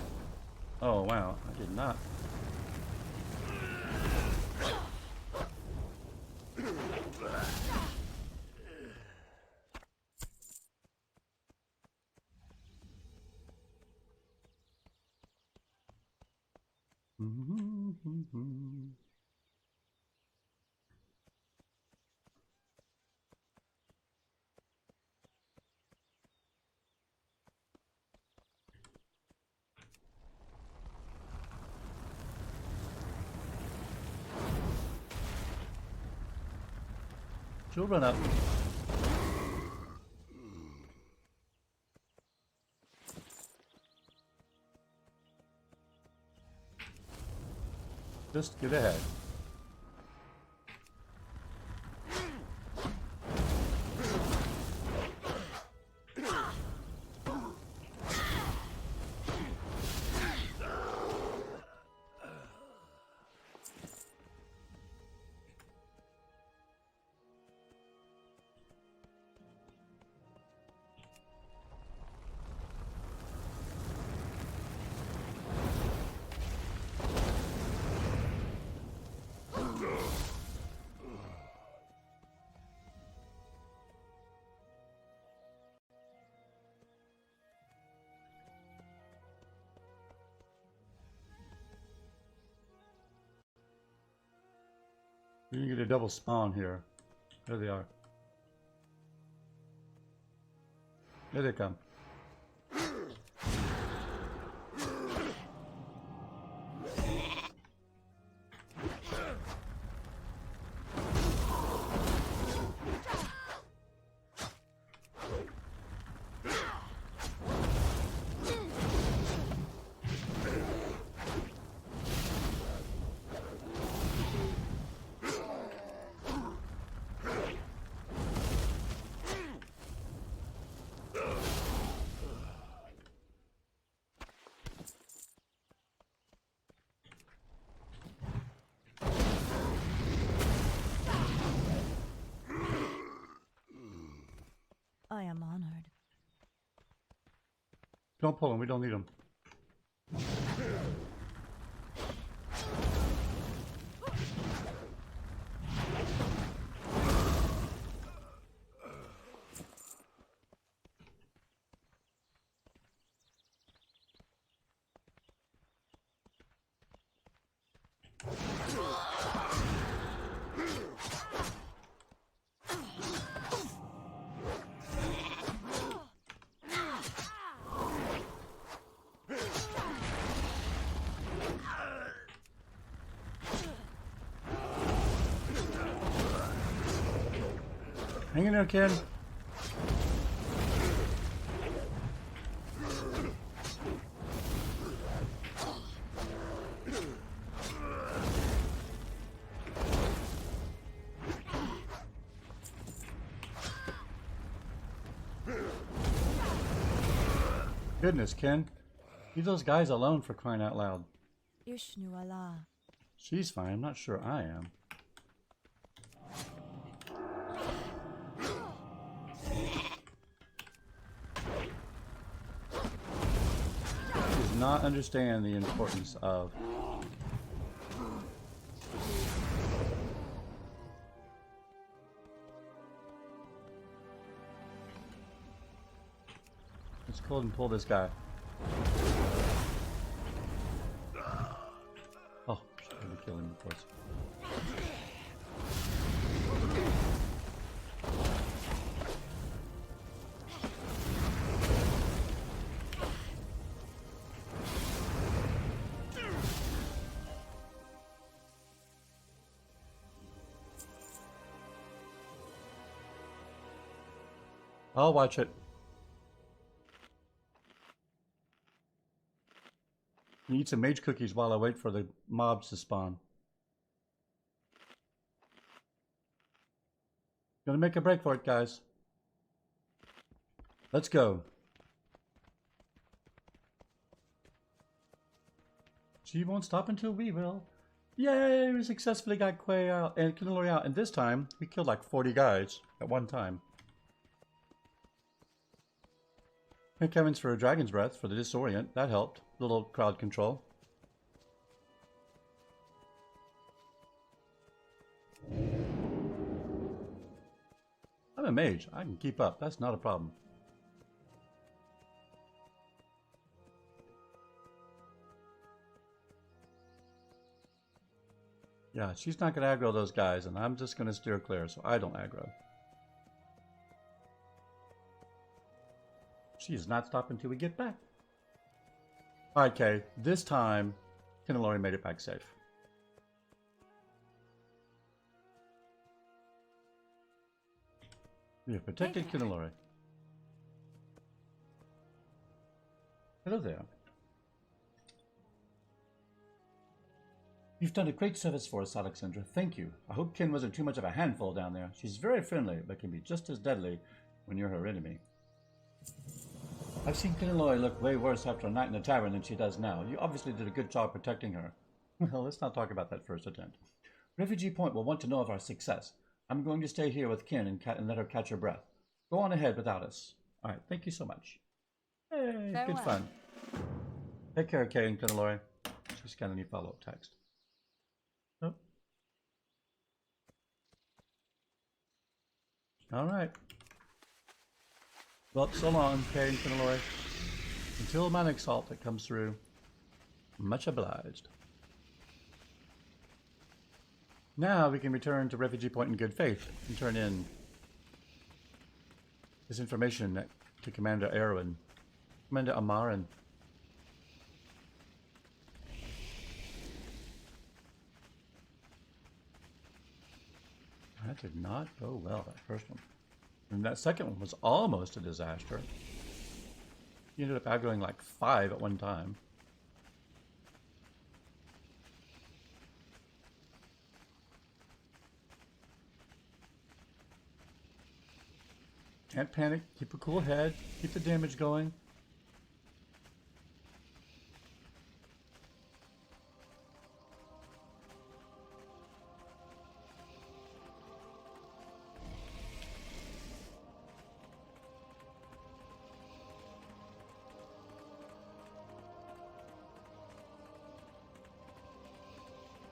Oh wow, I did not. She'll run up. Just get ahead. You can get a double spawn here. There they are. There they come. I am honored. Don't pull them, we don't need them. Hang in there, kid. Goodness, Ken. Leave those guys alone for crying out loud. Ishnu Allah. She's fine, I'm not sure I am. Does not understand the importance of go ahead and pull this guy. Oh, should probably kill him, of course. I'll watch it. Eat some mage cookies while I wait for the mobs to spawn. Gonna make a break for it, guys. Let's go. She won't stop until we will. Yay! We successfully got Quae out and Kinelory out, and this time we killed like 40 guys at one time. Thank heavens for a Dragon's Breath for the disorient. That helped. A little crowd control. I'm a mage. I can keep up. That's not a problem. Yeah, she's not going to aggro those guys, and I'm just going to steer clear so I don't aggro. She is not stopping until we get back. Alright, Kay. This time, Kinelory made it back safe. We have protected Kinelory. Hello there. You've done a great service for us, Aleksendra. Thank you. I hope Kin wasn't too much of a handful down there. She's very friendly, but can be just as deadly when you're her enemy. I've seen Kinelory look way worse after a night in the tavern than she does now. You obviously did a good job protecting her. Well, let's not talk about that first attempt. Refugee Point will want to know of our success. I'm going to stay here with Kin and let her catch her breath. Go on ahead without us. Alright, thank you so much. Hey, good fun. Take care, Kay and Kinelory. Just got any follow-up text. Oh. Alright. Well, so long, Kay and Kinelory. Until Manic Salt that comes through. Much obliged. Now we can return to Refugee Point in good faith and turn in this information to Commander Erwin. Commander Amarin. That did not go well, that first one. And that second one was almost a disaster. He ended up aggroing like 5 at one time. Can't panic, keep a cool head, keep the damage going.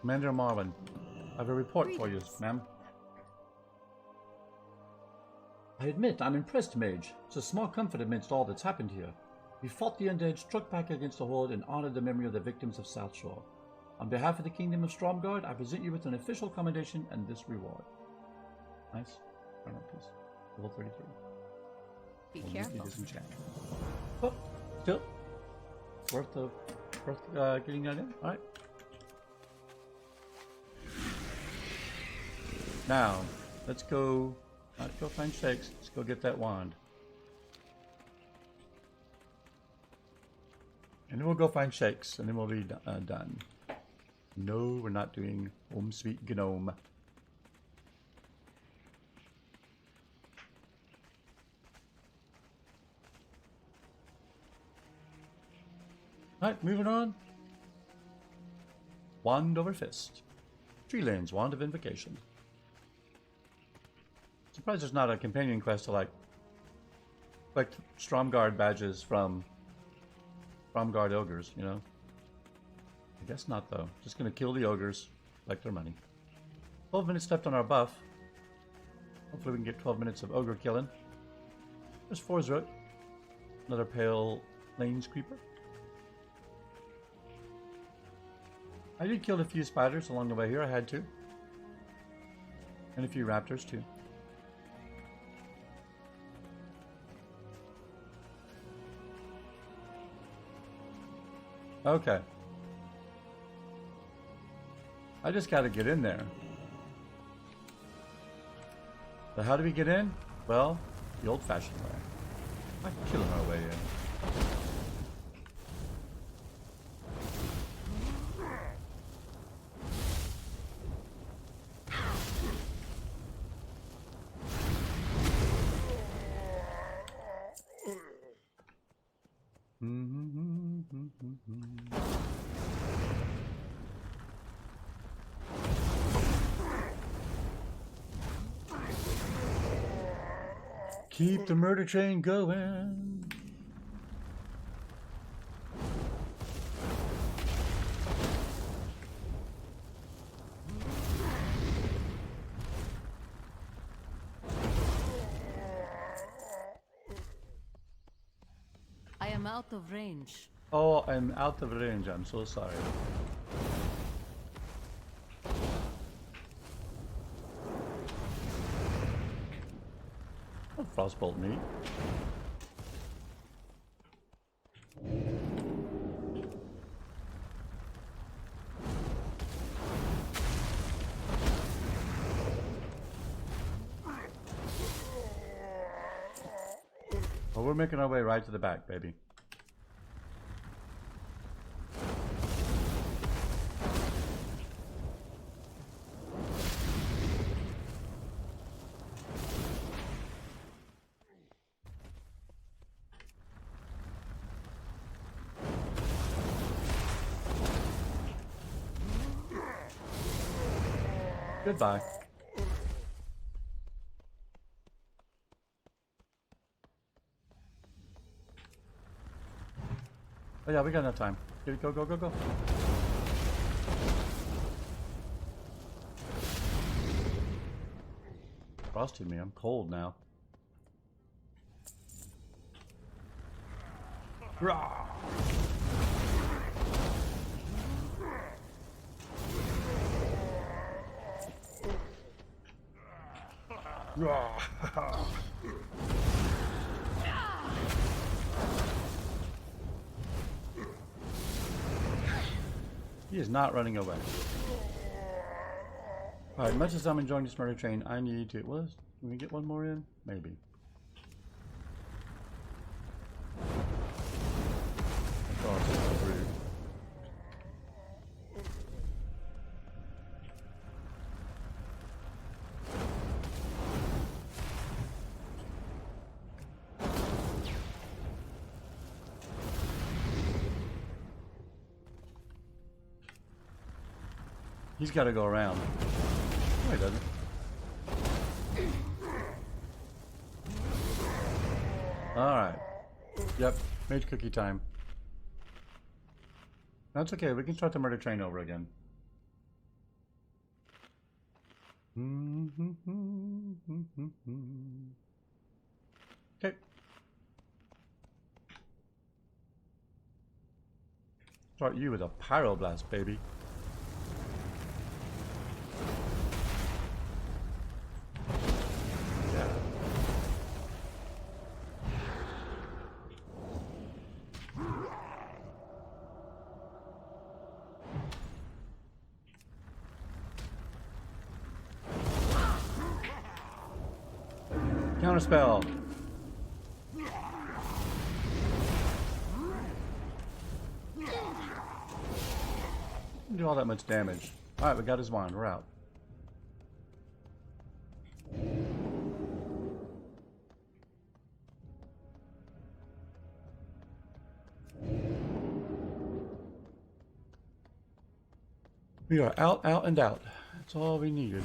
Commander Marwin, I have a report for you, ma'am. I admit, I'm impressed, Mage. It's a small comfort amidst all that's happened here. We fought the undead, struck back against the Horde, and honored the memory of the victims of South Shore. On behalf of the Kingdom of StromGarde, I present you with an official commendation and this reward. Nice. Armor piece. Level 33. Be careful. But still, worth getting that in. All right. Now, let's go. Not go find Shakes. Let's go get that wand. And then we'll go find Shakes, and then we'll be done. No, we're not doing Home Sweet Gnome. Alright, moving on. Wand over Fist. Treelands, Wand of Invocation. Surprised there's not a companion quest to like StromGarde badges from StromGarde ogres, you know? I guess not though. Just gonna kill the ogres, collect their money. 12 minutes left on our buff. Hopefully we can get 12 minutes of ogre killing. There's Forzroot. Another pale plains creeper. I did kill a few spiders along the way here. I had to. And a few raptors too. Okay. I just got to get in there. So how do we get in? Well, the old-fashioned way. By killing our way in. Keep the murder train going. I am out of range. Oh, I'm out of range. I'm so sorry. Oh, frostbolt meat. Well, we're making our way right to the back, baby. Goodbye. Oh yeah, we got enough time. Go, go, go, go. Frosted me, I'm cold now. Rah! Rah! He is not running away. Alright, much as I'm enjoying this murder train, I need to... Can we get one more in? Maybe. Oh, it's so rude. He's got to go around. No, he doesn't. Alright. Yep. Mage cookie time. That's okay. We can start the murder train over again. Okay. Start you with a pyroblast, baby. Counterspell. Didn't do all that much damage. Alright, we got his wand. We're out. We are out, and out. That's all we needed.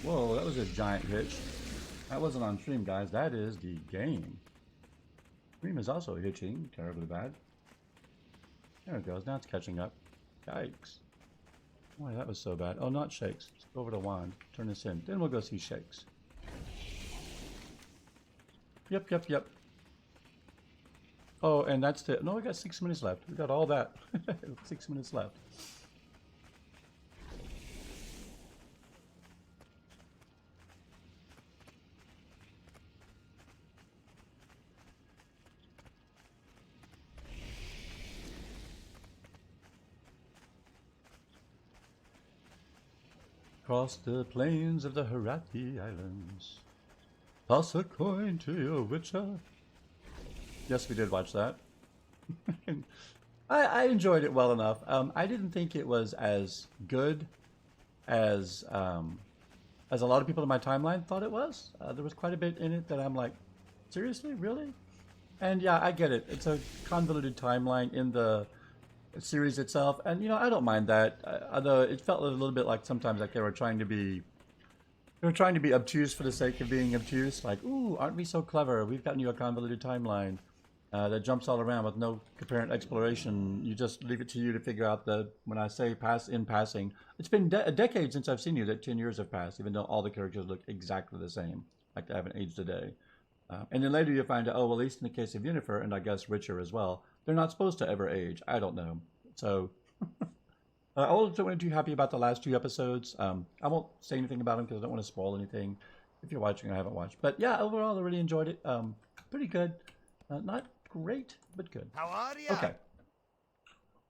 Whoa, that was a giant hitch. That wasn't on stream, guys. That is the game. Stream is also hitching terribly bad. There it goes. Now it's catching up. Yikes. Why, that was so bad. Oh, not shakes. Let's go over to wand. Turn this in. Then we'll go see shakes. Yep, yep, yep. Oh, and that's the... No, we got 6 minutes left. We got all that. 6 minutes left. Across the plains of the Arathi Highlands. Toss a coin to your witcher. Yes, we did watch that. I enjoyed it well enough. I didn't think it was as good as a lot of people in my timeline thought it was. There was quite a bit in it that I'm like, seriously, really? And yeah, I get it. It's a convoluted timeline in the series itself, and you know, I don't mind that. Although it felt a little bit like sometimes like they were trying to be obtuse for the sake of being obtuse. Like, ooh, aren't we so clever? We've gotten you a convoluted timeline that jumps all around with no apparent exploration. You just leave it to you to figure out the. When I say pass in passing, it's been a decade since I've seen you. That 10 years have passed, even though all the characters look exactly the same, like they haven't aged a day. And then later you find out, oh, well, at least in the case of Yennefer, and I guess Richer as well, they're not supposed to ever age. I don't know. So, I also wasn't too happy about the last 2 episodes. I won't say anything about them because I don't want to spoil anything if you're watching or haven't watched. But yeah, overall, I really enjoyed it. Pretty good. Not great, but good. How are you? Okay.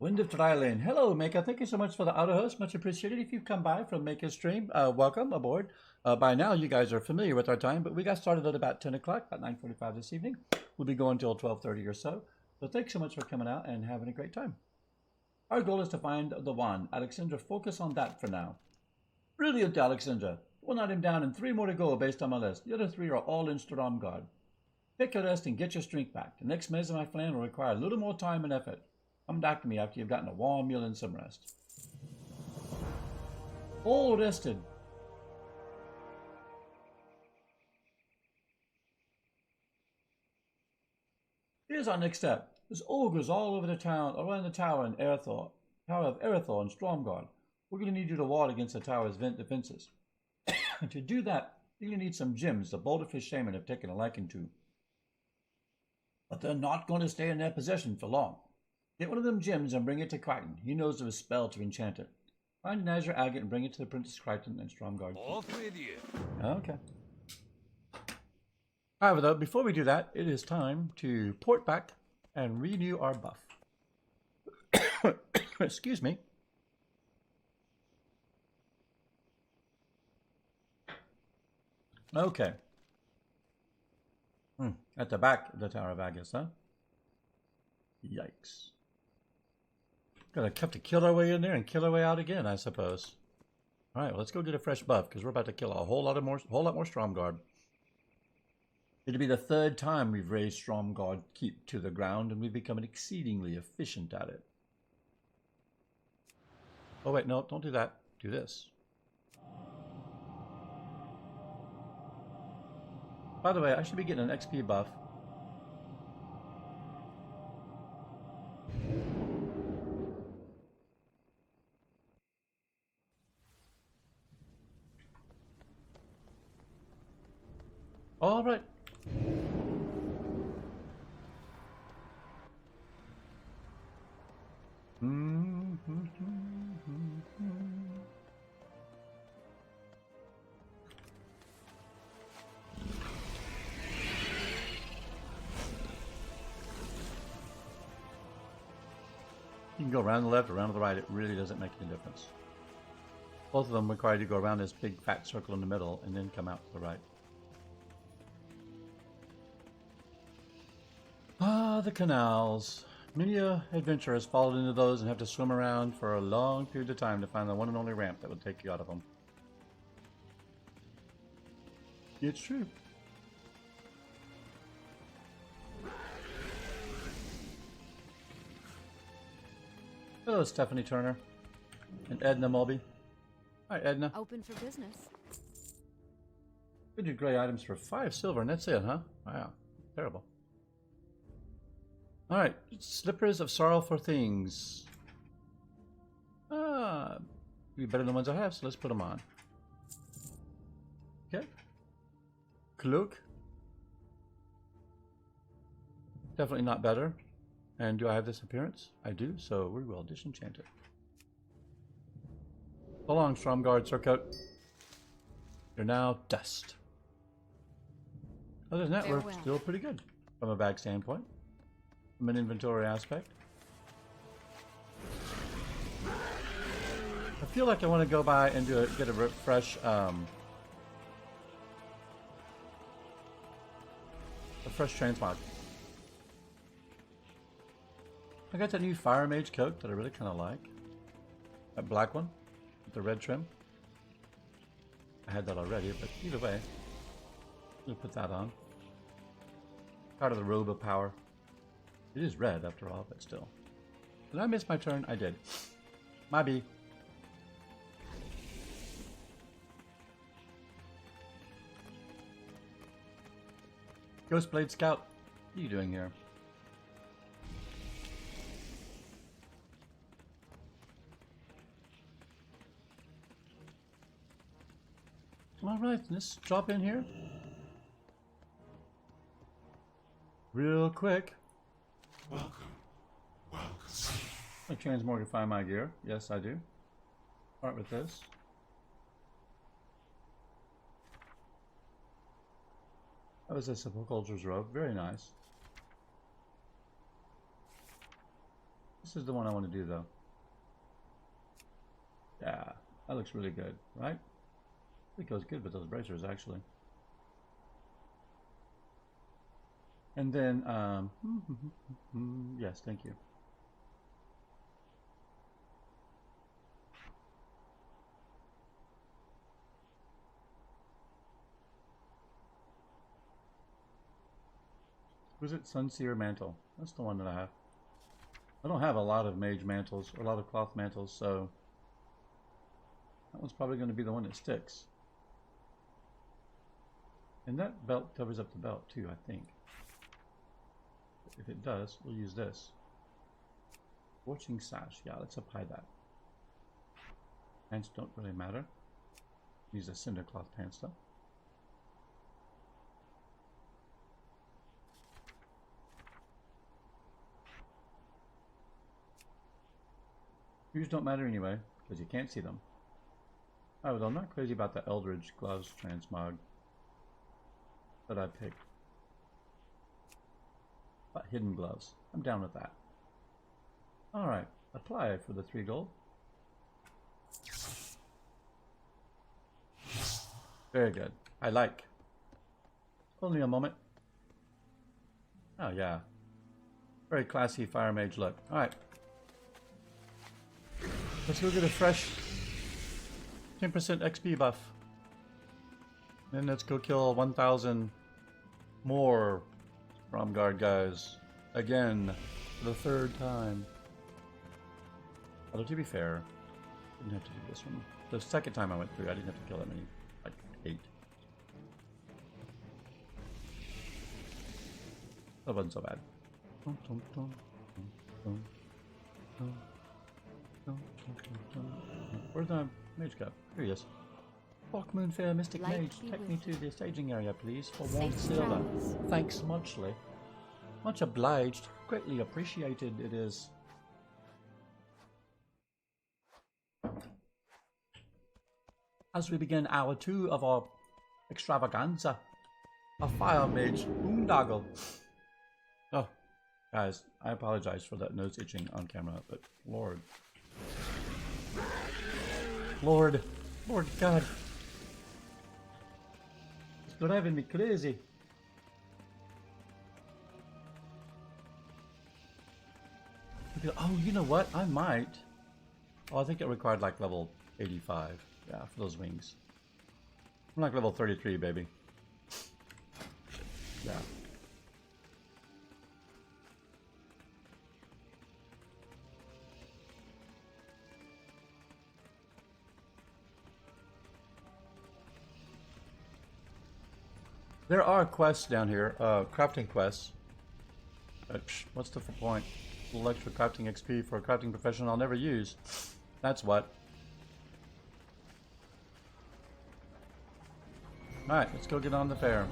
Wind of Trilane. Hello, Maker. Thank you so much for the auto host. Much appreciated. If you've come by from Maker's stream, welcome aboard. By now, you guys are familiar with our time, but we got started at about 10 o'clock, about 9:45 this evening. We'll be going till 12:30 or so. So thanks so much for coming out and having a great time. Our goal is to find the wand. Aleksendra, focus on that for now. Brilliant, Aleksendra. We'll knock him down and 3 more to go based on my list. The other 3 are all in StromGarde. Take a rest and get your strength back. The next maze of my plan will require a little more time and effort. Come back to me after you've gotten a warm meal and some rest. All rested. Here's our next step. There's ogres all over the town, around the tower in Tower of Erythor and StromGarde. We're going to need you to ward against the tower's defenses. To do that, you're going to need some gems the Boulderfish Shaman have taken a liking to. But they're not going to stay in their possession for long. Get one of them gems and bring it to Crichton. He knows of a spell to enchant it. Find an azure agate and bring it to the Princess Crichton and StromGarde. Off with you. Okay. However, though, before we do that, it is time to port back and renew our buff. Excuse me. Okay. At the back of the Tower of Agus, huh? Yikes. Gonna have to kill our way in there and kill our way out again, I suppose. Alright, well, let's go get a fresh buff, because we're about to kill a whole lot more StromGarde. It'll be the 3rd time we've raised StromGarde keep to the ground, and we've become exceedingly efficient at it. Oh wait, no, don't do that. Do this. By the way, I should be getting an XP buff. All right. You can go around the left or around the right. It really doesn't make any difference. Both of them require you to go around this big fat circle in the middle and then come out to the right. Ah, the canals. Many a adventurer has fallen into those and have to swim around for a long period of time to find the one and only ramp that would take you out of them. It's true. Hello, Stephanie Turner and Edna Mulby. Hi, Edna. Open for business. We did gray items for 5 silver, and that's it, huh? Wow, terrible. All right, slippers of sorrowful things. Ah, be better than the ones I have, so let's put them on. Okay. Cloak. Definitely not better. And do I have this appearance? I do, so we will disenchant it. So long, StromGarde Surcoat. You're now dust. Other than that, we're Farewell. still pretty good from a bag standpoint, from an inventory aspect. I feel like I want to go by and get a fresh, a fresh transmog. I got that new Fire Mage coat that I really kind of like. That black one with the red trim. I had that already, but either way, we'll put that on. Part of the robe of power. It is red after all, but still. Did I miss my turn? I did. My B. Ghostblade Scout, what are you doing here? Alright, let's drop in here. Real quick. Welcome. I transmogrify my gear. Yes, I do. Start with this. That was a Sepulchre's robe. Very nice. This is the one I want to do, though. Yeah, that looks really good, right? It goes good with those bracers, actually. And then, yes, thank you. Was it Sunseer Mantle? That's the one that I have. I don't have a lot of mage mantles, or a lot of cloth mantles, so that one's probably going to be the one that sticks. And that belt covers up the belt too, I think. If it does, we'll use this. Scorching Sash. Yeah, let's apply that. Pants don't really matter. Use a cinder cloth pants though. Shoes don't matter anyway, because you can't see them. Oh, but I'm not crazy about the Eldritch Gloves transmog that I picked. But hidden gloves. I'm down with that. Alright, apply for the 3 gold. Very good. I like. Only a moment. Oh yeah. Very classy Fire Mage look. Alright. Let's go get a fresh 10% XP buff. Then let's go kill 1,000 more StromGarde guys. Again. For the 3rd time. Although to be fair, I didn't have to do this one. The 2nd time I went through, I didn't have to kill that many. Like 8. That wasn't so bad. Where's the mage cup? Here he is. Fuck Moonfair Mystic Light Mage, be take with me to you. the staging area, please, for 1 Safe silver. travels. Thanks muchly. Much obliged. Greatly appreciated it is. As we begin hour 2 of our extravaganza, a Fire Mage boondoggle. Oh, guys, I apologize for that nose itching on camera, but Lord. Lord God. It's driving me crazy. Oh, you know what? I might. Oh, I think it required like level 85. Yeah, for those wings. I'm like level 33, baby. Yeah. There are quests down here, crafting quests. What's the point? A little extra crafting XP for a crafting profession I'll never use. That's what. Alright, let's go get on the fair.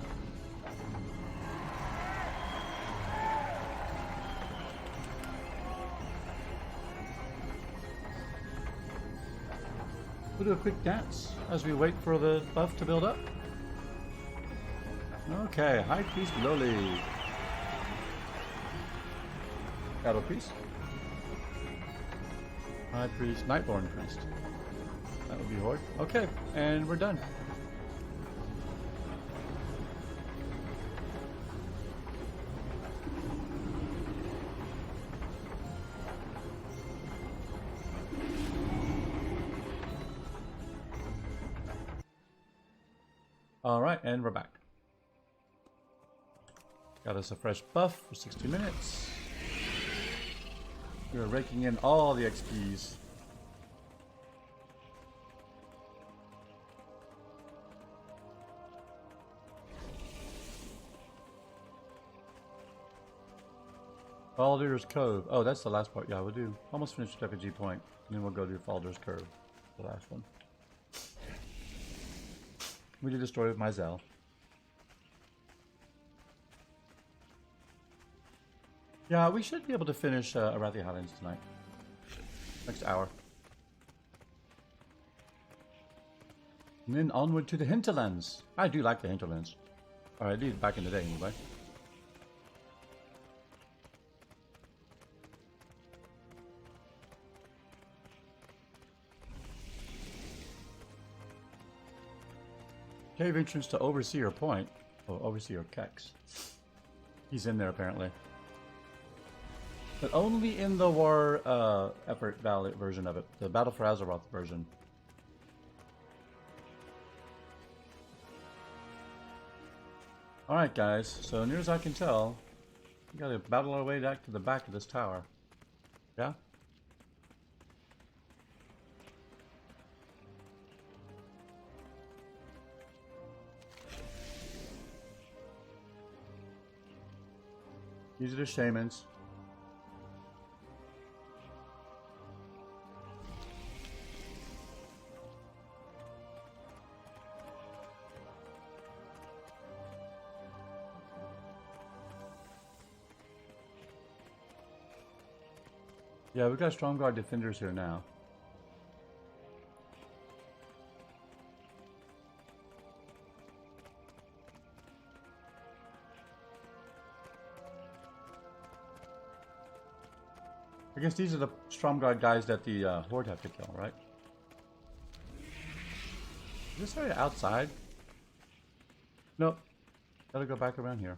We'll do a quick dance as we wait for the buff to build up. Okay, High Priest Loli. Battle Priest. High Priest, Nightborn Priest. That would be Horde. Okay, and we're done. Alright, and we're back. Got us a fresh buff for 60 minutes. We're raking in all the XPs. Baldur's Cove. Oh, that's the last part. Yeah, we'll do. Almost finished with FG Point. And then we'll go do Baldur's Cove. The last one. We did destroy with Myzel. Yeah, we should be able to finish Arathi Highlands tonight. Next hour. And then onward to the hinterlands. I do like the hinterlands. Or I did back in the day anyway. Cave entrance to Overseer Point. Oh, Overseer Kex. He's in there apparently. But only in the War Effort Valley version of it. The Battle for Azeroth version. Alright guys, so near as I can tell, we gotta battle our way back to the back of this tower. Yeah? These are the shamans. Yeah, we've got StromGarde defenders here now. I guess these are the StromGarde guys that the Horde have to kill, right? Is this area outside? Nope. Gotta go back around here.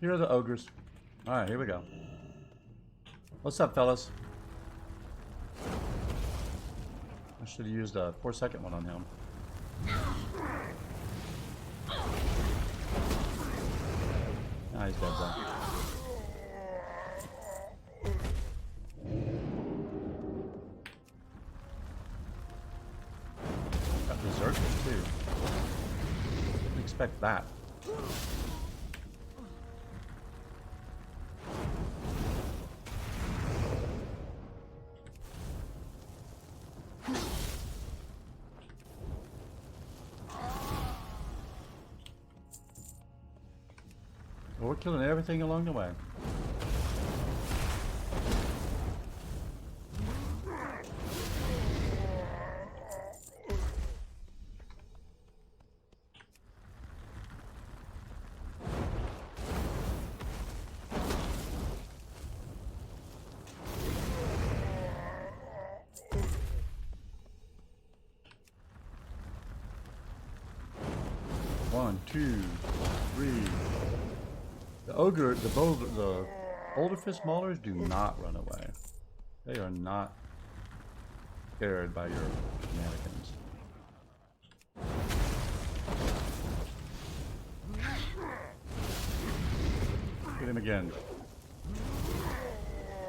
Here are the ogres. Alright, here we go. What's up, fellas? I should have used a 4-second one on him. Ah, he's dead though. Got berserkers too. Didn't expect that. We're killing everything along the way. One, two, three. The ogre, the Boulderfist Maulers do not run away. They are not scared by your shenanigans. Get him again.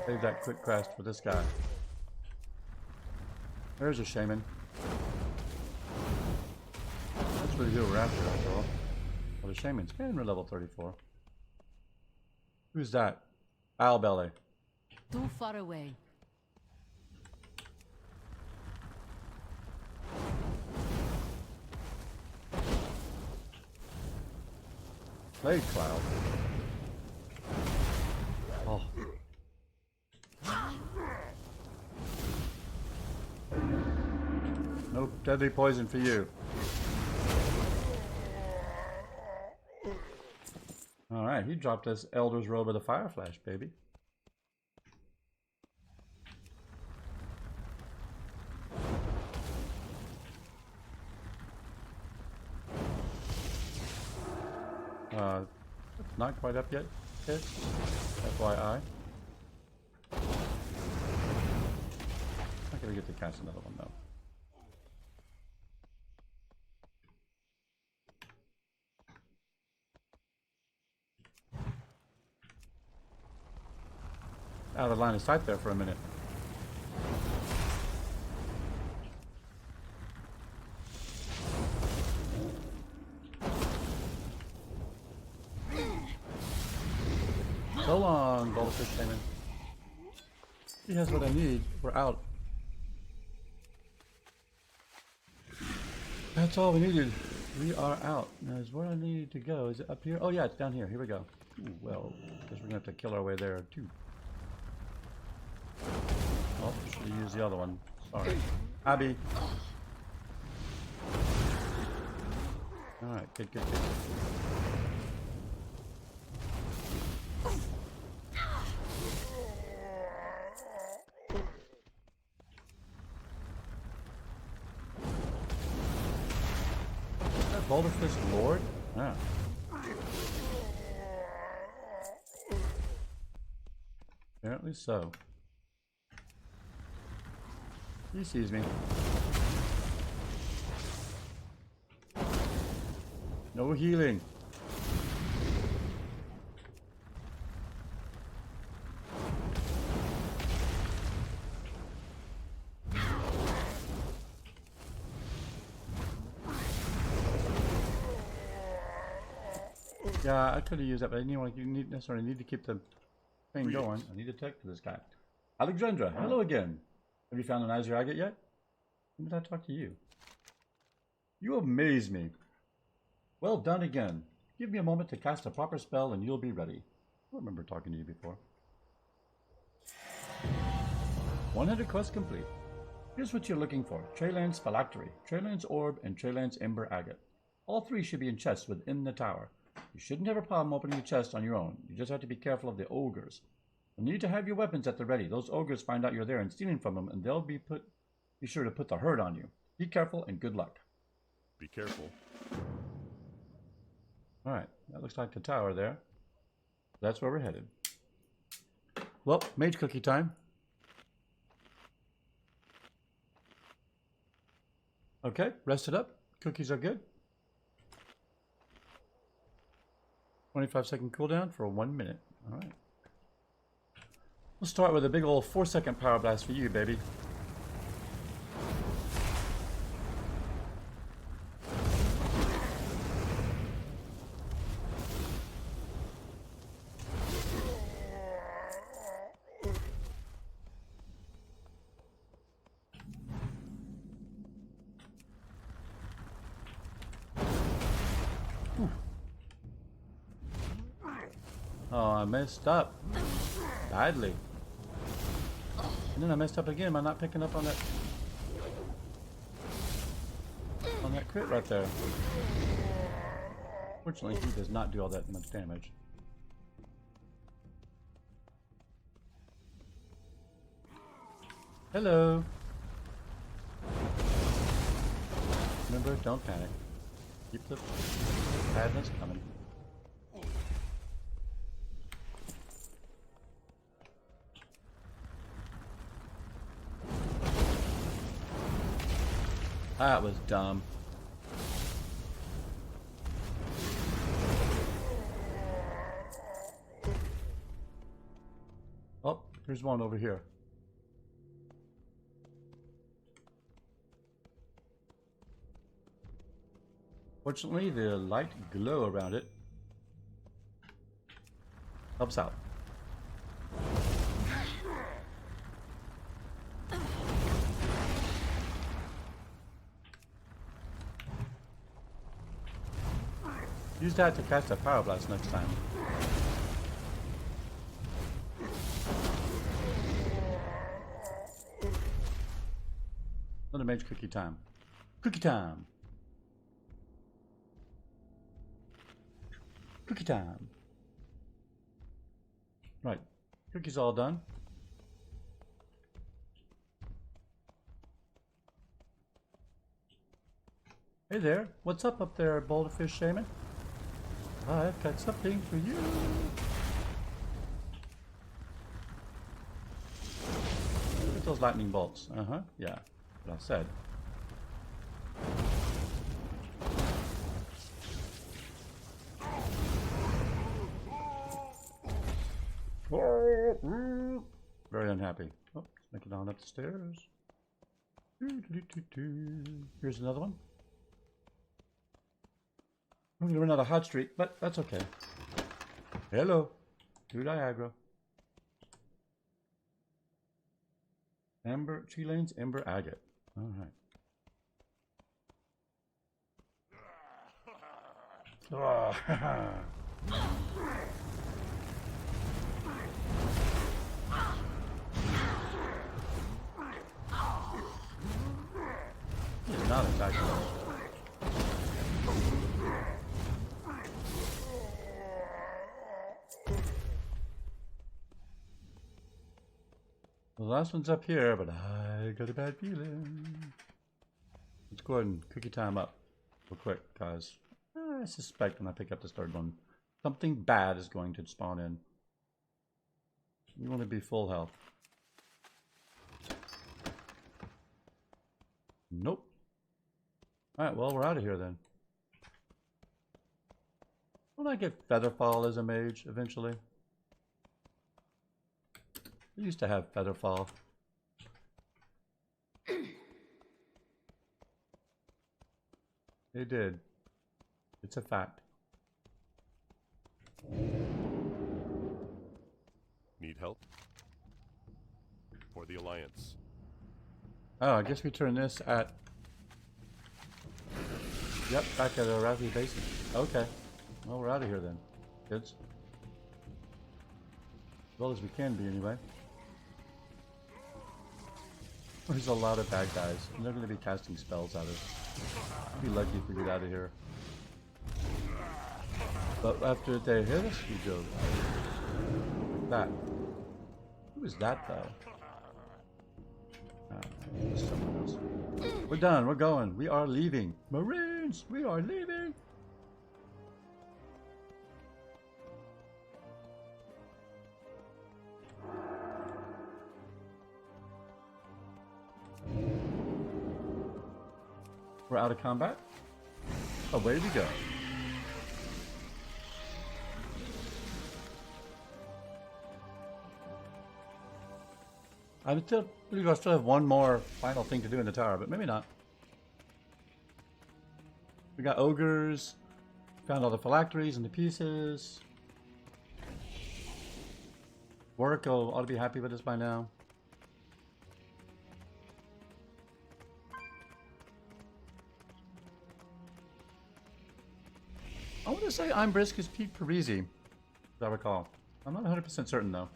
Save that quick crest for this guy. There's a shaman. That's really who we're after all. Oh, the shaman's and we're level 34. Who's that? Owlbelly. Too far away. Blade Cloud. Deadly poison for you. Alright, he dropped us Elder's Robe of the Fire Flash, baby. Not quite up yet, kids. FYI. Not gonna get to cast another one though. Out of line of sight there for a minute. So long, Goldfish Shaman. He has what I need. We're out. That's all we needed. We are out. Now, is where I need to go? Is it up here? Oh yeah, it's down here. Here we go. Ooh, well, guess we're gonna have to kill our way there too. Oh, should have used the other one. Sorry. Abby. Alright, good. Boulderfish Lord? Ah. Apparently so. He sees me. No healing. Yeah, I could have used that, but I didn't necessarily need to keep the thing going. I need to talk to this guy. Aleksendra, hello again. Have you found an Azure Agate yet? When did I talk to you? You amaze me. Well done again. Give me a moment to cast a proper spell and you'll be ready. I remember talking to you before. 100 quests complete. Here's what you're looking for. Treyland's Phylactery, Treyland's Orb, and Treyland's Ember Agate. All three should be in chests within the tower. You shouldn't have a problem opening the chest on your own. You just have to be careful of the ogres. You'll need to have your weapons at the ready. Those ogres find out you're there and stealing from them, and they'll be sure to put the hurt on you. Be careful and good luck. Be careful. Alright, that looks like the tower there. That's where we're headed. Well, mage cookie time. Okay, rested up. Cookies are good. 25-second cooldown for 1 minute. Alright. We'll start with a big old 4-second power blast for you, baby. Oh, I messed up. Badly. And then I messed up again by not picking up on that crit right there. Fortunately, he does not do all that much damage. Hello. Remember, don't panic. Keep the badness coming. That was dumb. Oh, here's one over here. Fortunately, the light glow around it helps out. Use that to cast a power blast next time. Another mage cookie time. Cookie time. Cookie time. Right. Cookie's all done. Hey there. What's up there, Boulderfish Shaman? I've got something for you. Look at those lightning bolts. Uh-huh. Yeah. What I said. Very unhappy. Oh, make it on up the stairs. Here's another one. I'm gonna run out of hot streak, but that's okay. Hello. To Niagara. Amber, tree lanes, ember agate. Alright. He's not attacking us. The last one's up here, but I got a bad feeling. Let's go ahead and cookie time up real quick, guys. I suspect when I pick up this third one, something bad is going to spawn in. We want to be full health. Nope. Alright, well, we're out of here then. Won't I get Featherfall as a mage eventually? I used to have Featherfall. They did. It's a fact. Need help? For the Alliance. Oh, I guess we turn this at... Yep, back at Arathi Basin. Okay. Well, we're out of here then, kids. As well as we can be, anyway. There's a lot of bad guys, and they're going to be casting spells at us. I'll be lucky if we get out of here. But after they hit us, we go like that. Who is that, though? Someone else. We're done. We're going. We are leaving. Marines, we are leaving. We're out of combat. Away we go. I believe I still have one more final thing to do in the tower, but maybe not. We got ogres, found all the phylacteries and the pieces. Work ought to be happy with us by now. I want to say I'm Brisk is Pete Parisi, as I recall. I'm not 100% certain though.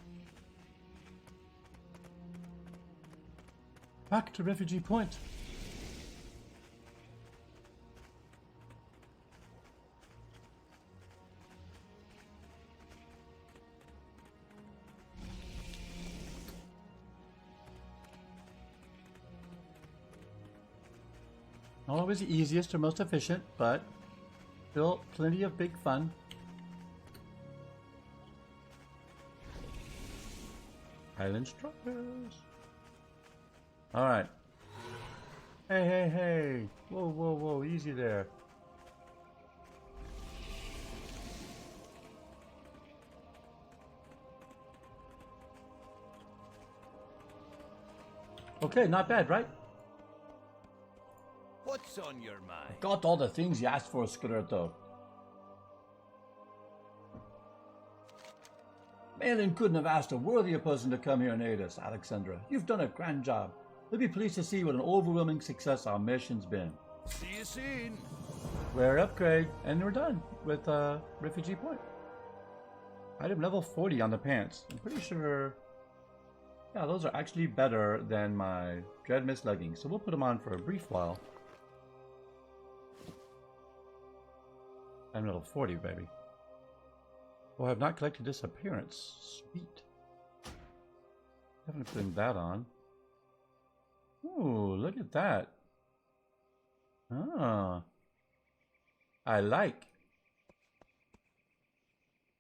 Back to Refugee Point. Not always the easiest or most efficient, but still plenty of big fun. Highlands truckers. Alright. Hey, hey, hey. Whoa, whoa, whoa. Easy there. Okay, not bad, right? What's on your mind? Got all the things you asked for, Skirto. Malin couldn't have asked a worthier person to come here and aid us, Aleksendra. You've done a grand job. We'll be pleased to see what an overwhelming success our mission's been. See you soon. We're upgrade, and we're done with Refugee Point. Item level 40 on the pants. I'm pretty sure... Yeah, those are actually better than my Dread Mist leggings, so we'll put them on for a brief while. I'm level 40, baby. Oh, I have not collected this appearance. Sweet. Definitely putting that on. Ooh, look at that. Ah. I like.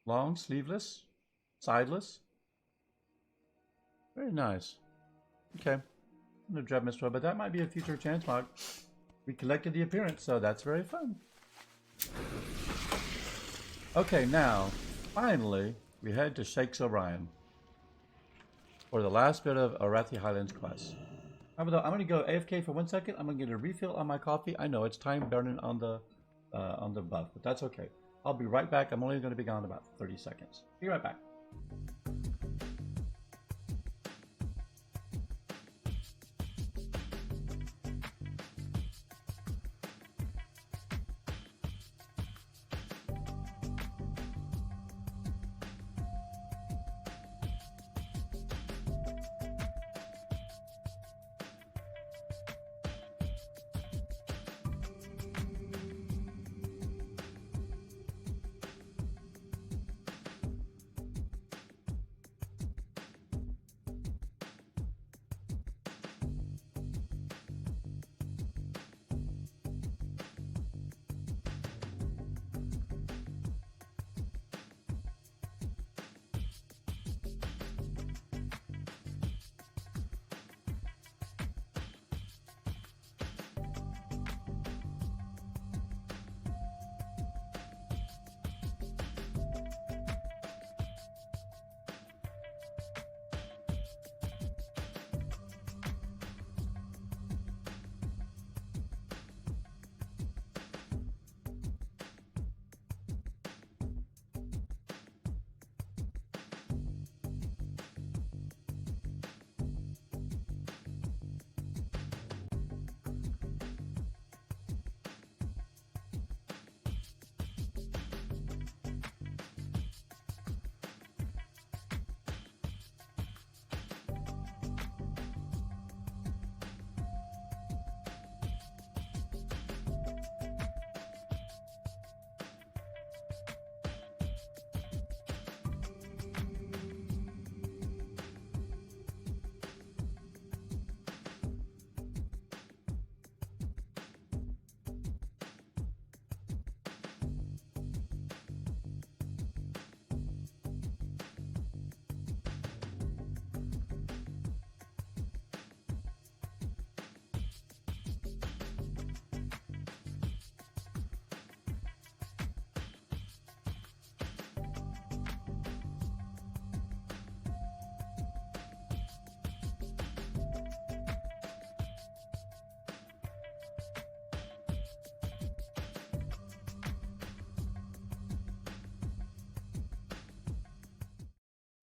Long, sleeveless, sideless. Very nice. Okay. I'm gonna drop Mr. Web, but that might be a future chance mark. We collected the appearance, so that's very fun. Okay, now, finally, we head to Shakes O'Brien for the last bit of Arathi Highlands quest. However, though, I'm going to go AFK for 1 second. I'm going to get a refill on my coffee. I know it's time burning on the buff, but that's okay. I'll be right back. I'm only going to be gone about 30 seconds. Be right back.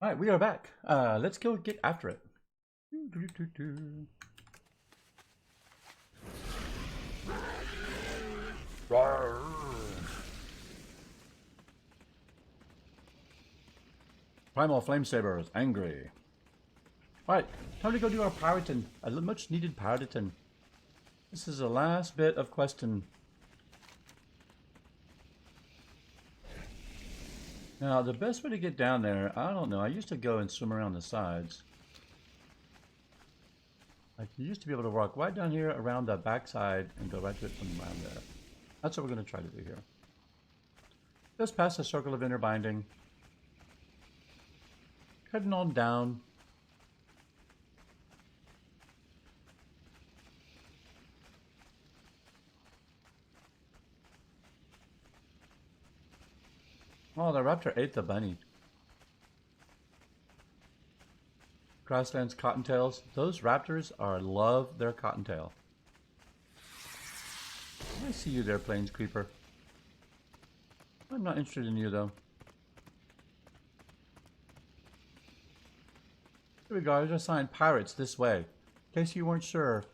All right, we are back. Let's go get after it. Primal Flamesaber is angry. All right, time to go do our Piraton. A much needed Piraton. This is the last bit of questing. Now, the best way to get down there, I don't know. I used to go and swim around the sides. Like, you used to be able to walk right down here around the backside and go right to it from around there. That's what we're going to try to do here. Just past the circle of inner binding. Heading on down. Oh, the raptor ate the bunny. Grasslands cottontails. Those raptors love their cottontail. I see you there, Plains Creeper. I'm not interested in you, though. Here we go. I just assigned pirates this way. In case you weren't sure.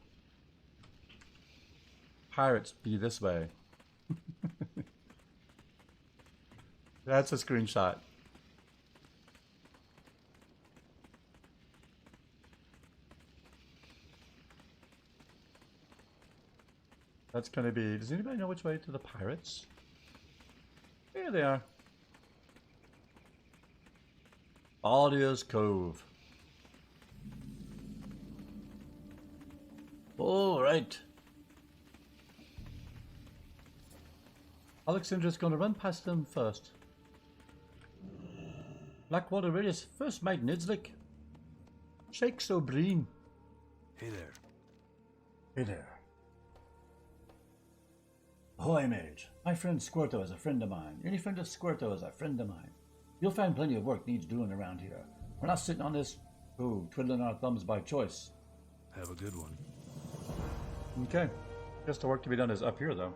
Pirates be this way. That's a screenshot. That's gonna be... Does anybody know which way to the pirates? Here they are. Audia's Cove. All right. Aleksendra's going to run past them first. Blackwater Radius, first mate Nidslick. Shake so breen. Hey there. Hey there. Ahoy, Mage. My friend Squirto is a friend of mine. Any friend of Squirto is a friend of mine. You'll find plenty of work needs doing around here. We're not sitting on this, twiddling our thumbs by choice. Have a good one. Okay. Guess the work to be done is up here, though.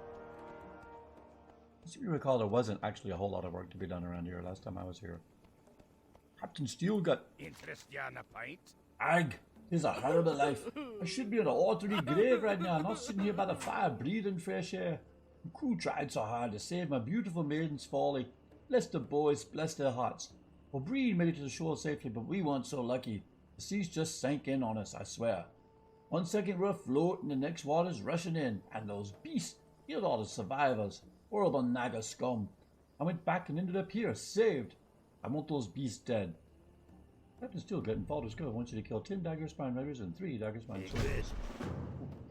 As you recall, there wasn't actually a whole lot of work to be done around here last time I was here. Captain Steelgut. Interest ya in a pint? Ag, tis a horrible life. I should be in an orderly grave right now, not sitting here by the fire breathing fresh air. The crew tried so hard to save my beautiful maiden's folly. Bless the boys, bless their hearts. Well, Breen made it to the shore safely, but we weren't so lucky. The seas just sank in on us, I swear. 1 second we're afloat and the next water's rushing in. And those beasts, killed all the survivors. Horrible Naga scum. I went back and ended up here, saved. I want those beasts dead. Captain Steelgut and Baldur's Cove wants you to kill 10 dagger spine riders and 3 dagger spine soldiers.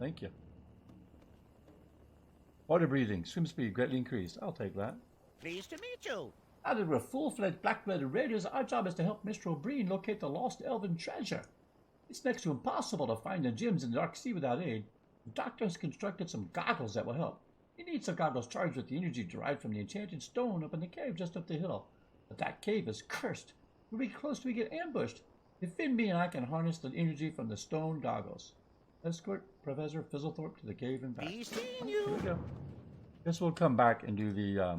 Thank you. Water breathing, swim speed greatly increased. I'll take that. Pleased to meet you. Now that we're full-fledged black-blooded raiders, our job is to help Mr. O'Brien locate the lost elven treasure. It's next to impossible to find the gems in the Dark Sea without aid. The doctor has constructed some goggles that will help. He needs some goggles charged with the energy derived from the enchanted stone up in the cave just up the hill. But that cave is cursed. We'll be close till we get ambushed. Defend me and I can harness the energy from the stone goggles. Escort Professor Fizzlethorpe to the cave and back. Be seeing Here you. we go. Guess we'll come back and do the,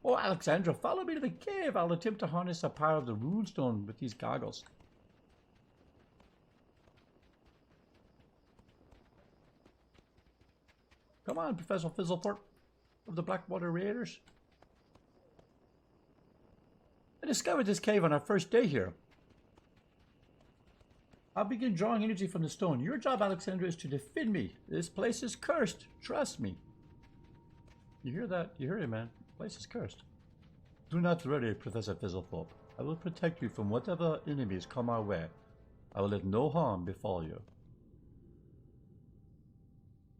Oh, Aleksendra, follow me to the cave. I'll attempt to harness the power of the runestone with these goggles. Come on, Professor Fizzlethorpe of the Blackwater Raiders. I discovered this cave on our first day here. I'll begin drawing energy from the stone. Your job, Aleksendra, is to defend me. This place is cursed. Trust me. You hear that? You hear it, man. The place is cursed. Do not worry, Professor Fizzlethorpe. I will protect you from whatever enemies come our way. I will let no harm befall you.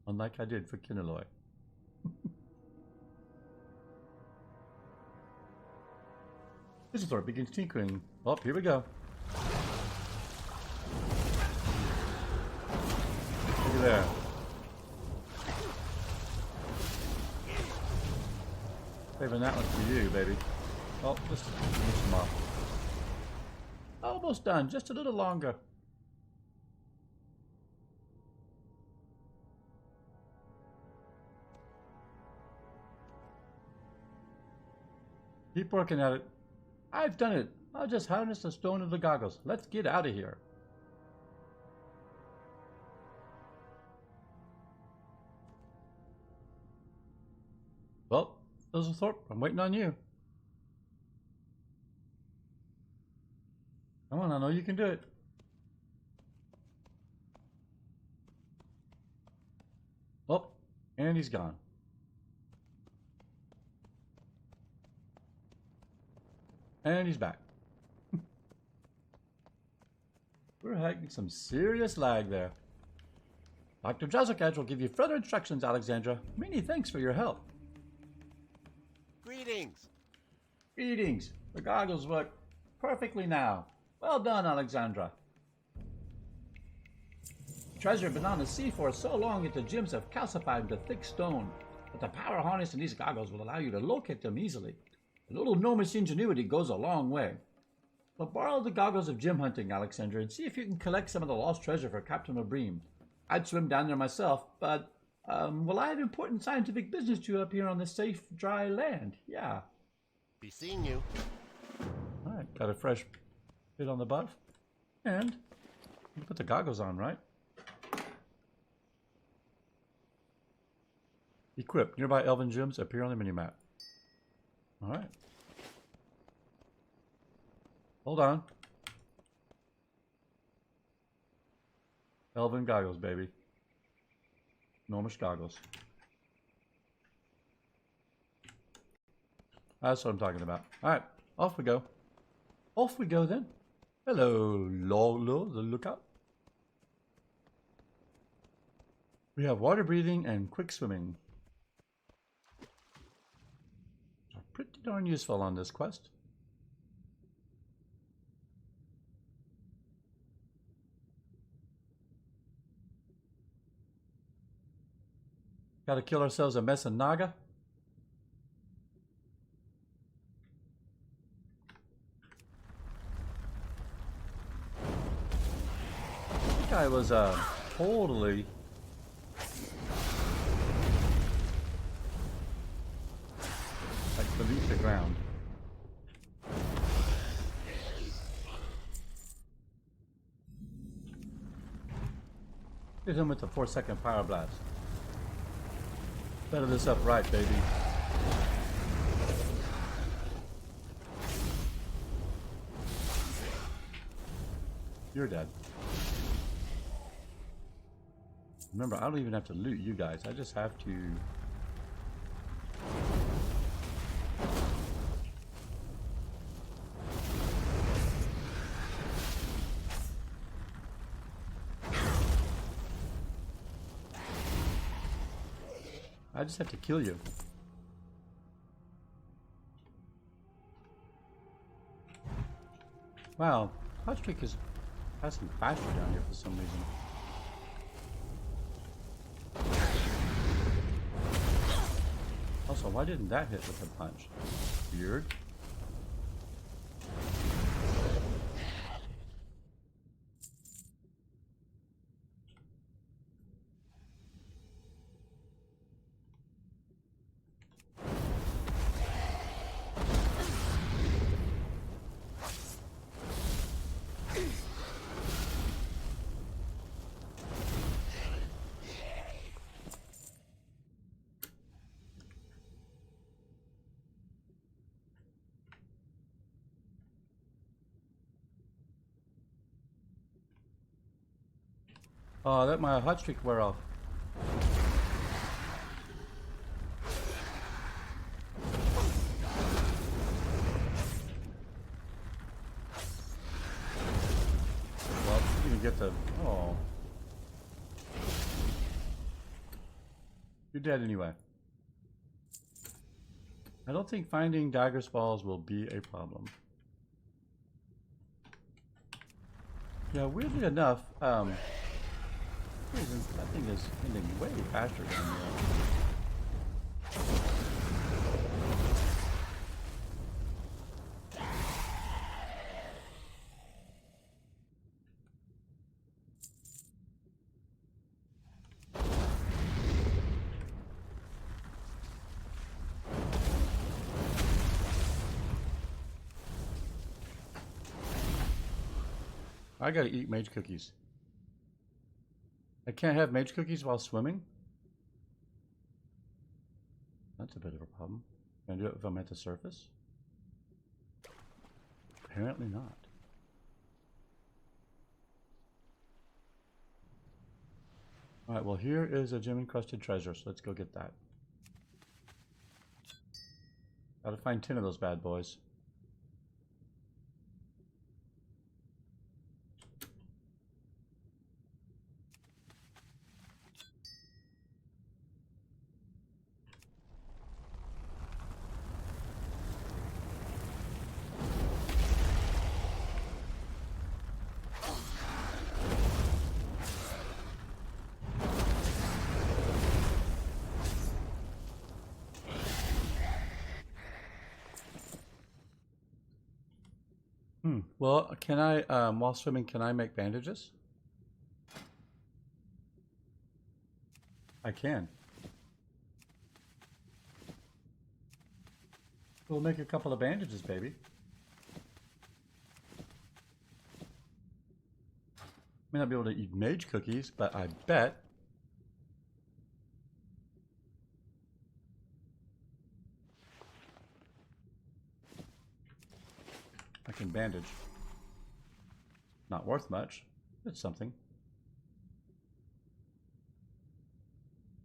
Unlike I did for Kinelory. Fizzlethorpe begins tinkering. Oh, here we go. Look at there. Saving that one for you, baby. Oh, just finish them off. Almost done. Just a little longer. Keep working at it. I've done it. I'll just harness the stone of the goggles. Let's get out of here. Well, Fizzlethorpe, I'm waiting on you. Come on, I know you can do it. Oh, and he's gone. And he's back. We're having some serious lag there. Dr. Jazzlecatch will give you further instructions, Aleksendra. Many thanks for your help. Greetings. Greetings. The goggles work perfectly now. Well done, Aleksendra. Treasure has been on the sea for so long that the gems have calcified into thick stone. But the power harnessed in these goggles will allow you to locate them easily. A little gnomish ingenuity goes a long way. But borrow the goggles of gem hunting, Aleksendra, and see if you can collect some of the lost treasure for Captain O'Brien. I'd swim down there myself, but well, I have important scientific business to do up here on this safe, dry land. Yeah. Be seeing you. All right, got a fresh hit on the buff. And you put the goggles on, right? Equip. Nearby elven gems appear on the minimap. All right. Hold on. Elven goggles, baby. Gnomish goggles. That's what I'm talking about. Alright, off we go. Off we go then. Hello, Lolo, the lookout. We have water breathing and quick swimming. Are pretty darn useful on this quest. Gotta kill ourselves a mess of Naga. That guy was totally like beneath the ground. Hit him with the 4-second power blast. Settle this up right, baby. You're dead. Remember, I don't even have to loot you guys. I just have to... I just have to kill you. Wow, Hotstreak is passing faster down here for some reason. Also, why didn't that hit with a punch? Weird. Oh, let my hot streak wear off. Well, you can get the... Oh. You're dead anyway. I don't think finding dagger spalls will be a problem. Yeah, weirdly enough, that thing is ending way faster than I gotta eat mage cookies. I can't have mage cookies while swimming? That's a bit of a problem. Can I do it if I'm at the surface? Apparently not. Alright, well here is a gem-encrusted treasure, so let's go get that. Gotta find 10 of those bad boys. Well, can I, while swimming, can I make bandages? I can. We'll make a couple of bandages, baby. May not be able to eat mage cookies, but I bet I can bandage. Not worth much. It's something.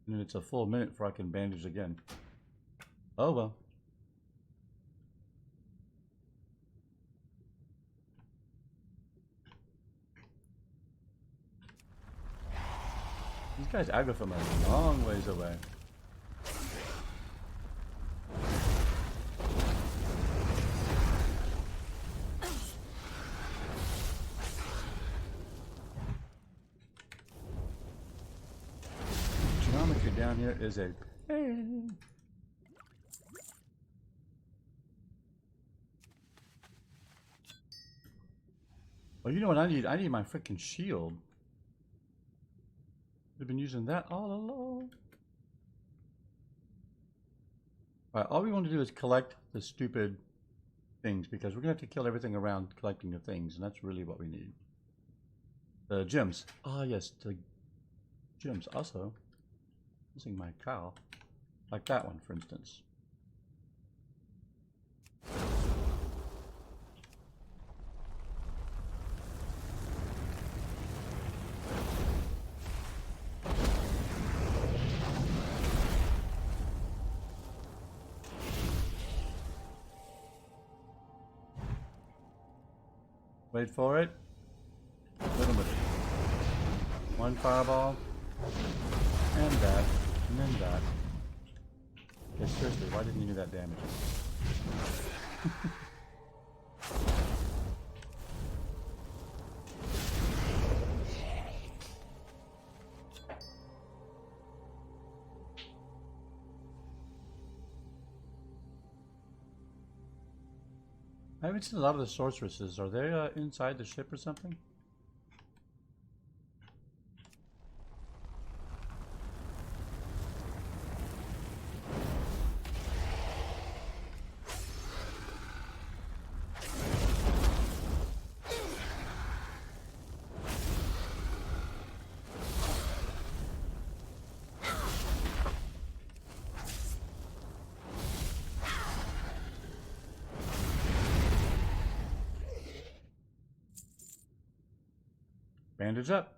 And then it's a full minute before I can bandage again. Oh well. guy's aggro from a long ways away. Geometry down here is a pain. Well, you know what I need? I need my freaking shield. I've been using that all along. Alright, all we want to do is collect the stupid things because we're going to have to kill everything around collecting the things, and that's really what we need. The gems. Ah, yes, the gems. Also, missing my cow. Like that one, for instance. Wait for it. Little bit. One fireball. And that. And then that. Okay, seriously, why didn't you do that damage? I haven't seen a lot of the sorceresses. Are they inside the ship or something? Bandage up.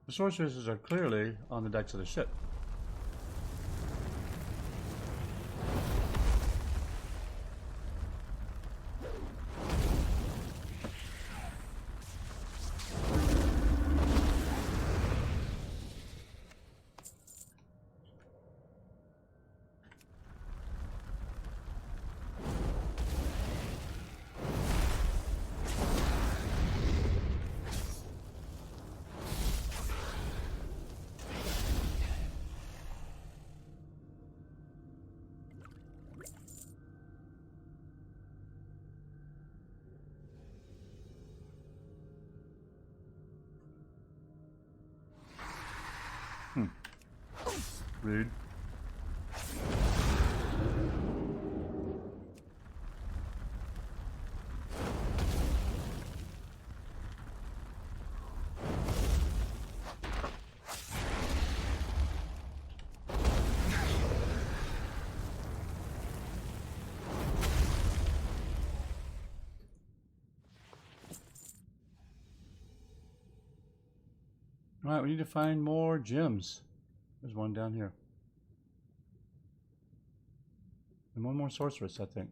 The sorceresses are clearly on the decks of the ship. Rude. All right, we need to find more gems. There's one down here. And one more sorceress, I think.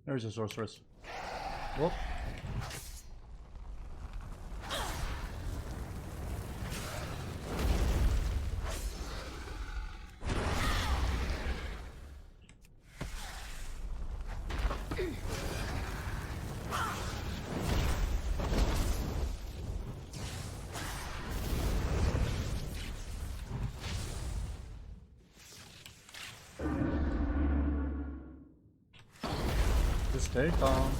There's a sorceress. Whoop. Stay calm.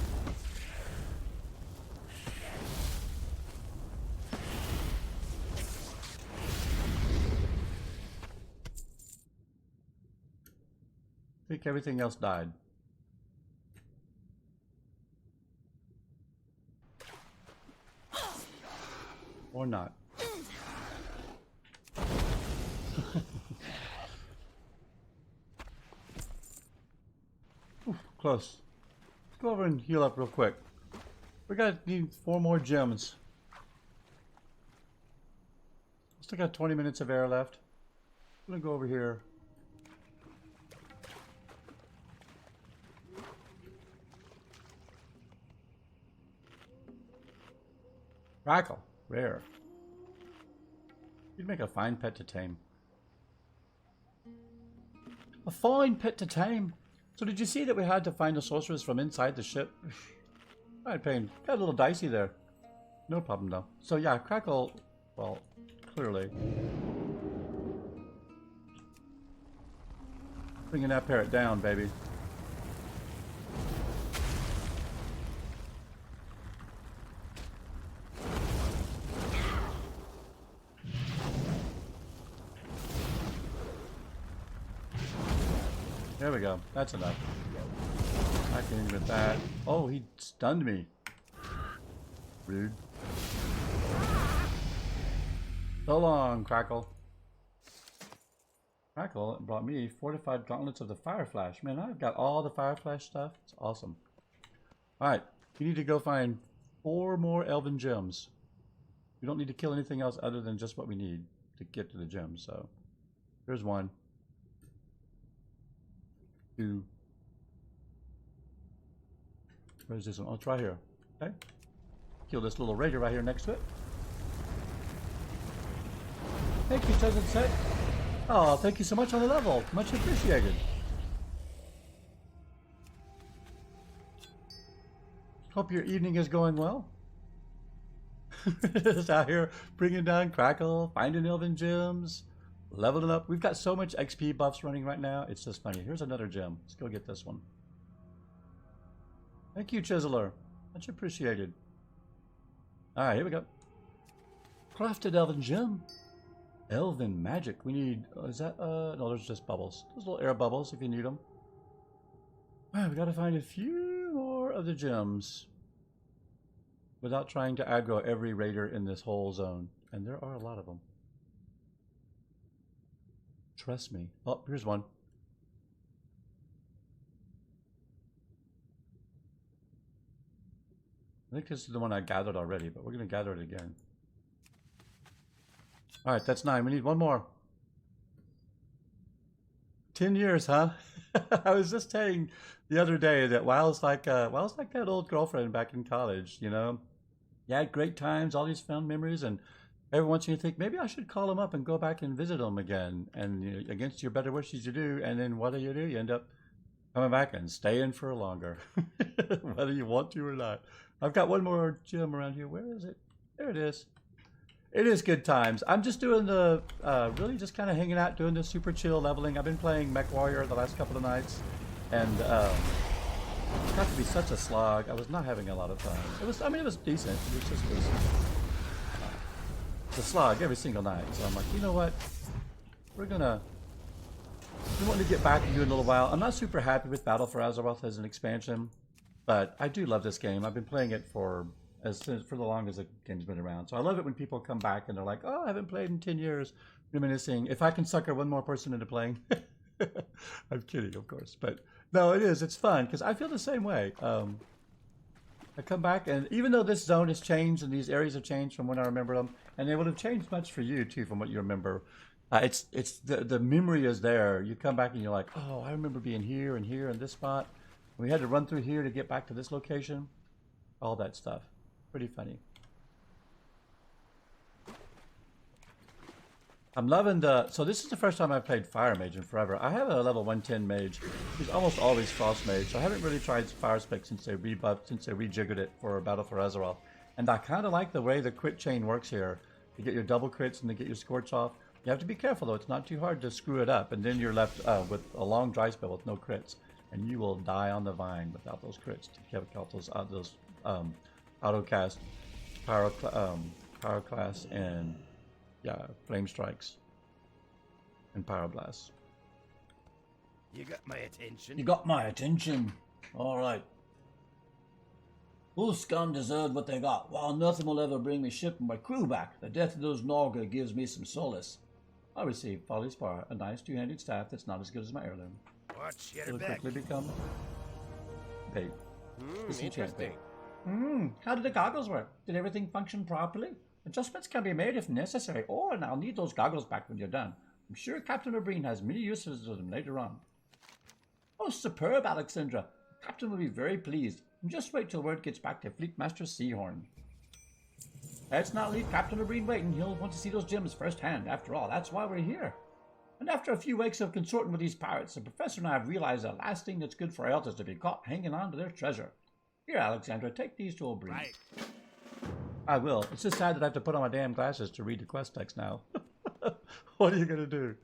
I think everything else died. Or not. Oof, close. Let's go over and heal up real quick. Need 4 more gems. Still got 20 minutes of air left. I'm gonna go over here. Crackle, rare. You'd make a fine pet to tame. A fine pet to tame. So did you see that we had to find a sorceress from inside the ship? Alright, Pain. Got a little dicey there. No problem though. So yeah, Crackle, well, clearly. Bringing that parrot down, baby. There we go. That's enough. I can with that. Oh, he stunned me. Rude. So long, Crackle. Crackle brought me fortified gauntlets of the Fire Flash. Man, I've got all the Fire Flash stuff. It's awesome. Alright, we need to go find 4 more elven gems. We don't need to kill anything else other than just what we need to get to the gems. So, here's 1. 2. Where's this one? Oh, it's right here. Okay. Kill this little raider right here next to it. Thank you, Chosen Set. Oh, thank you so much on the level. Much appreciated. Hope your evening is going well. Just out here bringing down Crackle, finding elven gems, leveling up. We've got so much XP buffs running right now. It's just funny. Here's another gem. Let's go get this one. Thank you, Chiseler. Much appreciated. Alright, here we go. Crafted elven gem. Elven magic. We need, is that, no, there's just bubbles. Those little air bubbles if you need them. Alright, we gotta find a few more of the gems. Without trying to aggro every raider in this whole zone. And there are a lot of them. Trust me. Oh, here's one. I think this is the one I gathered already, but we're going to gather it again. Alright, that's 9. We need 1 more. 10 years, huh? I was just saying the other day that WoW's like that old girlfriend back in college, you know? You had great times, all these fun memories, and every once in you think, maybe I should call them up and go back and visit them again. And you know, against your better wishes you do, and then what do? You end up coming back and staying for longer. Whether you want to or not. I've got 1 more gem around here. Where is it? There it is. It is good times. I'm just doing the, really just kind of hanging out, doing the super chill leveling. I've been playing Mech Warrior the last couple of nights. And, it got to be such a slog. I was not having a lot of fun. It was, I mean, it was decent. It was just decent. It's a slog every single night. So I'm like, you know what? We want to get back into it in a little while. I'm not super happy with Battle for Azeroth as an expansion. But I do love this game. I've been playing it for the long as the game's been around. So I love it when people come back and they're like, oh, I haven't played in 10 years. Reminiscing. If I can sucker 1 more person into playing. I'm kidding, of course. But no, it is. It's fun because I feel the same way. I come back and even though this zone has changed and these areas have changed from when I remember them, and they would have changed much for you too from what you remember. It's the memory is there. You come back and you're like, oh, I remember being here and here in this spot. We had to run through here to get back to this location. All that stuff. Pretty funny. I'm loving so this is the first time I've played Fire Mage in forever. I have a level 110 Mage. He's almost always Frost Mage, so I haven't really tried Fire Spec since they rejiggered it for Battle for Azeroth. And I kind of like the way the crit chain works here. You get your double crits and to get your Scorch off. You have to be careful though, it's not too hard to screw it up, and then you're left with a long dry spell with no crits. and you will die on the vine without those crits to kill out those auto cast, power class, and yeah, flame strikes and pyroblast. You got my attention. You got my attention. All right. Whose scum deserved what they got? While nothing will ever bring me ship and my crew back, the death of those Naga gives me some solace. I received Folly Spar, a nice two-handed staff that's not as good as my heirloom. Watch your It'll back. quickly become bait. Disenchant bait. Interesting. How did the goggles work? Did everything function properly? Adjustments can be made if necessary, and I'll need those goggles back when you're done. I'm sure Captain O'Brien has many uses for them later on. Oh, superb, Aleksendra. The Captain will be very pleased. And just wait till word gets back to Fleet Master Seahorn. Let's not leave Captain O'Brien waiting. He'll want to see those gems firsthand. After all, that's why we're here. And after a few weeks of consorting with these pirates, the Professor and I have realized the last thing that's good for our elders is to be caught hanging on to their treasure. Here, Aleksendra, take these to O'Brien. Right. I will. It's just sad that I have to put on my damn glasses to read the quest text now. What are you gonna do?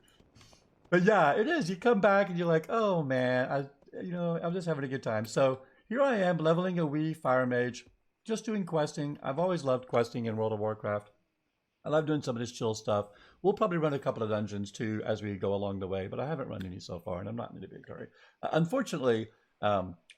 But yeah, it is. You come back and you're like, oh man, I'm just having a good time. So here I am leveling a wee fire mage, just doing questing. I've always loved questing in World of Warcraft. I love doing some of this chill stuff. We'll probably run a couple of dungeons too as we go along the way, but I haven't run any so far, and I'm not in a big hurry. Unfortunately,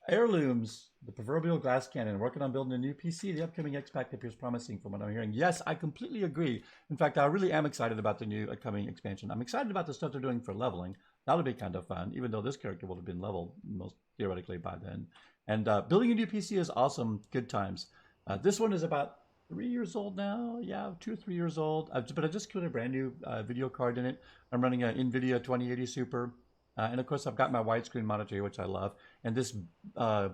Heirlooms, the proverbial glass cannon, working on building a new PC. The upcoming X-Pack appears promising from what I'm hearing. Yes, I completely agree. In fact, I really am excited about the new upcoming expansion. I'm excited about the stuff they're doing for leveling. That'll be kind of fun, even though this character would have been leveled most theoretically by then. And building a new PC is awesome. Good times. This one is about 3 years old now. Yeah, 2 or 3 years old. But I just put a brand new video card in it. I'm running an NVIDIA 2080 Super. And of course, I've got my widescreen monitor here, which I love. And this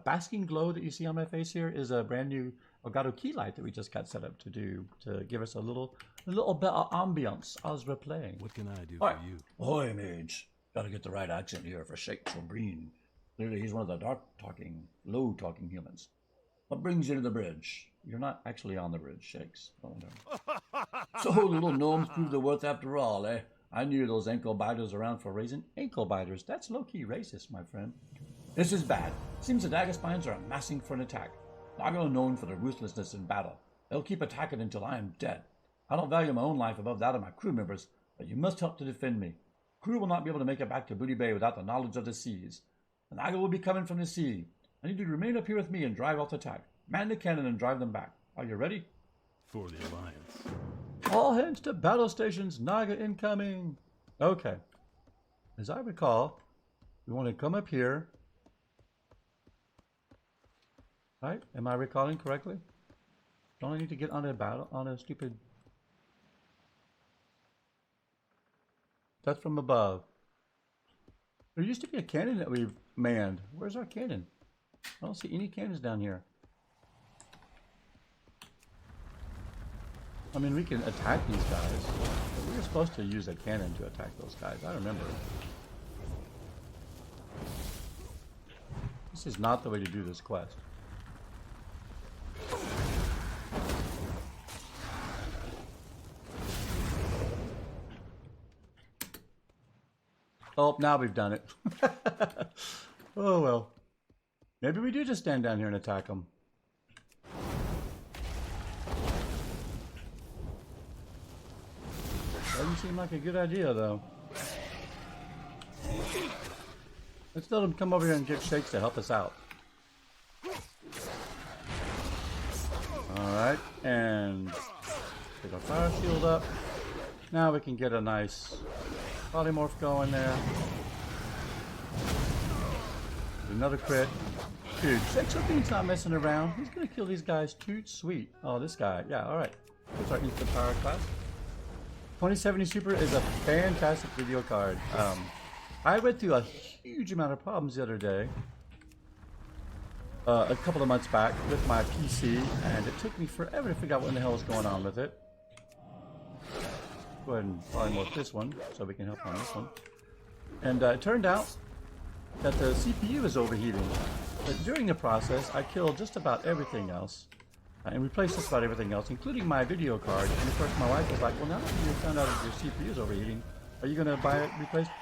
basking glow that you see on my face here is a brand new Elgato key light that we just got set up to give us a little bit of ambience as we're playing. What can I do All for right. you? Ahoy, Mage. Gotta get the right accent here for Sheikh Sobreen. Clearly, he's one of the low-talking humans. What brings you to the bridge? You're not actually on the bridge, Shakes. Oh, no. So little gnomes prove their worth after all, eh? I knew those ankle biters around for raising ankle biters. That's low-key racist, my friend. This is bad. Seems the dagger spines are amassing for an attack. Naga are known for their ruthlessness in battle. They'll keep attacking until I am dead. I don't value my own life above that of my crew members, but you must help to defend me. Crew will not be able to make it back to Booty Bay without the knowledge of the seas. The Naga will be coming from the sea. I need you to remain up here with me and drive off the attack. Man the cannon and drive them back. Are you ready? For the Alliance. All hands to battle stations. Naga incoming. Okay. As I recall, we want to come up here. Right? Am I recalling correctly? Don't I need to get on a stupid... That's from above. There used to be a cannon that we've manned. Where's our cannon? I don't see any cannons down here. I mean, we can attack these guys. But we were supposed to use a cannon to attack those guys. I remember. This is not the way to do this quest. Oh, now we've done it. Oh, well. Maybe we do just stand down here and attack them. Doesn't seem like a good idea, though. Let's let them come over here and get Shakes to help us out. Alright, and pick our fire shield up. Now we can get a nice polymorph going there. Another crit. Dude, Shakes O'Bean's not messing around. He's gonna kill these guys toot sweet. Oh, this guy. Yeah, alright. Here's our instant power class. 2070 Super is a fantastic video card. I went through a huge amount of problems the other day, a couple of months back with my PC, and it took me forever to figure out what the hell was going on with it. Go ahead and polymorph this one so we can help on this one. And it turned out that the CPU is overheating. But during the process, I killed just about everything else. And replaced just about everything else, including my video card. And of course, my wife was like, well, now that you found out that your CPU is overheating, Are you gonna buy it,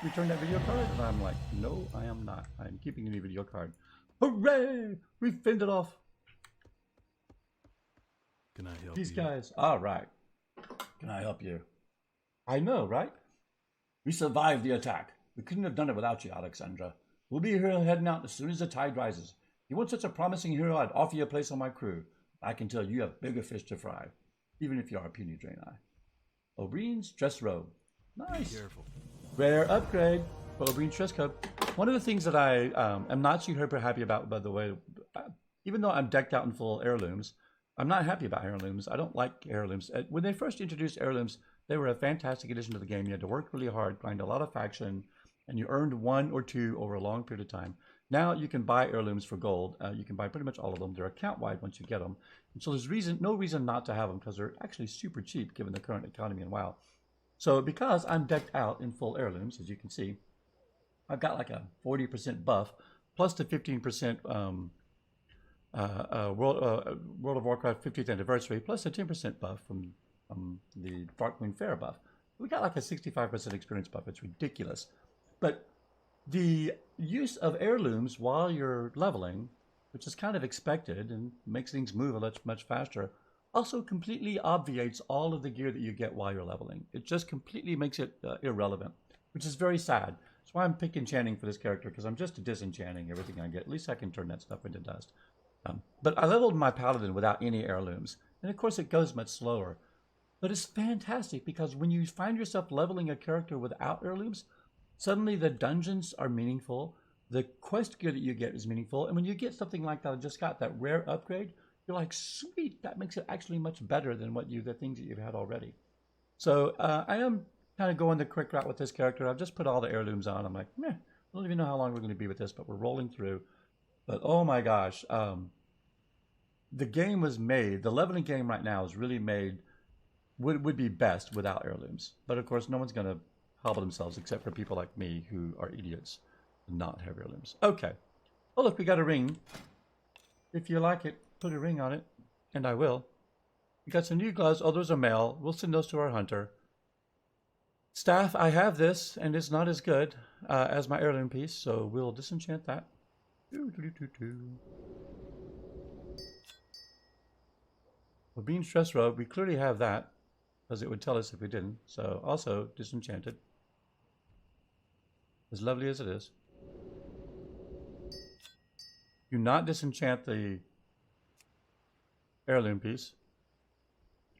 return that video card? And I'm like, no, I am not. I'm keeping the video card. Hooray! We fended off Can I help these you? guys. All right. Can I help you? I know, right? We survived the attack. We couldn't have done it without you, Aleksendra. We'll be here heading out as soon as the tide rises. You weren't such a promising hero, I'd offer you a place on my crew. I can tell you have bigger fish to fry, even if you are a puny Draenei. Obrine's dress robe. Nice. Be careful. Rare upgrade for Obrine's dress code. One of the things that I am not super happy about, by the way, even though I'm decked out in full heirlooms, I'm not happy about heirlooms. I don't like heirlooms. When they first introduced heirlooms, they were a fantastic addition to the game. You had to work really hard, grind a lot of faction, and you earned 1 or 2 over a long period of time. Now you can buy heirlooms for gold. You can buy pretty much all of them. They're account-wide once you get them. And so there's no reason not to have them because they're actually super cheap given the current economy in WoW. So because I'm decked out in full heirlooms, as you can see, I've got like a 40% buff plus the 15% World of Warcraft 50th anniversary plus a 10% buff from the Darkmoon Fair buff. We got like a 65% experience buff. It's ridiculous. But the use of heirlooms while you're leveling, which is kind of expected and makes things move much faster, also completely obviates all of the gear that you get while you're leveling. It just completely makes it irrelevant, which is very sad. That's why I'm picking enchanting for this character, because I'm just disenchanting everything I get. At least I can turn that stuff into dust. But I leveled my paladin without any heirlooms, and of course it goes much slower. But it's fantastic because when you find yourself leveling a character without heirlooms, suddenly the dungeons are meaningful, the quest gear that you get is meaningful, and when you get something like that, I just got that rare upgrade, you're like, sweet, that makes it actually much better than the things that you've had already. So I am kind of going the quick route with this character. I've just put all the heirlooms on. I'm like, meh, I don't even know how long we're going to be with this, but we're rolling through. But oh my gosh, the game was made, the leveling game right now is really made, would be best without heirlooms. But of course, no one's going to hobble themselves except for people like me who are idiots and not have heirlooms. Okay. Oh, look, we got a ring. If you like it, put a ring on it, and I will. We got some new gloves. Oh, those are mail. We'll send those to our hunter. Staff, I have this, and it's not as good as my heirloom piece, so we'll disenchant that. Obrine's dress robe, we clearly have that, because it would tell us if we didn't. So, also disenchanted. As lovely as it is. Do not disenchant the heirloom piece.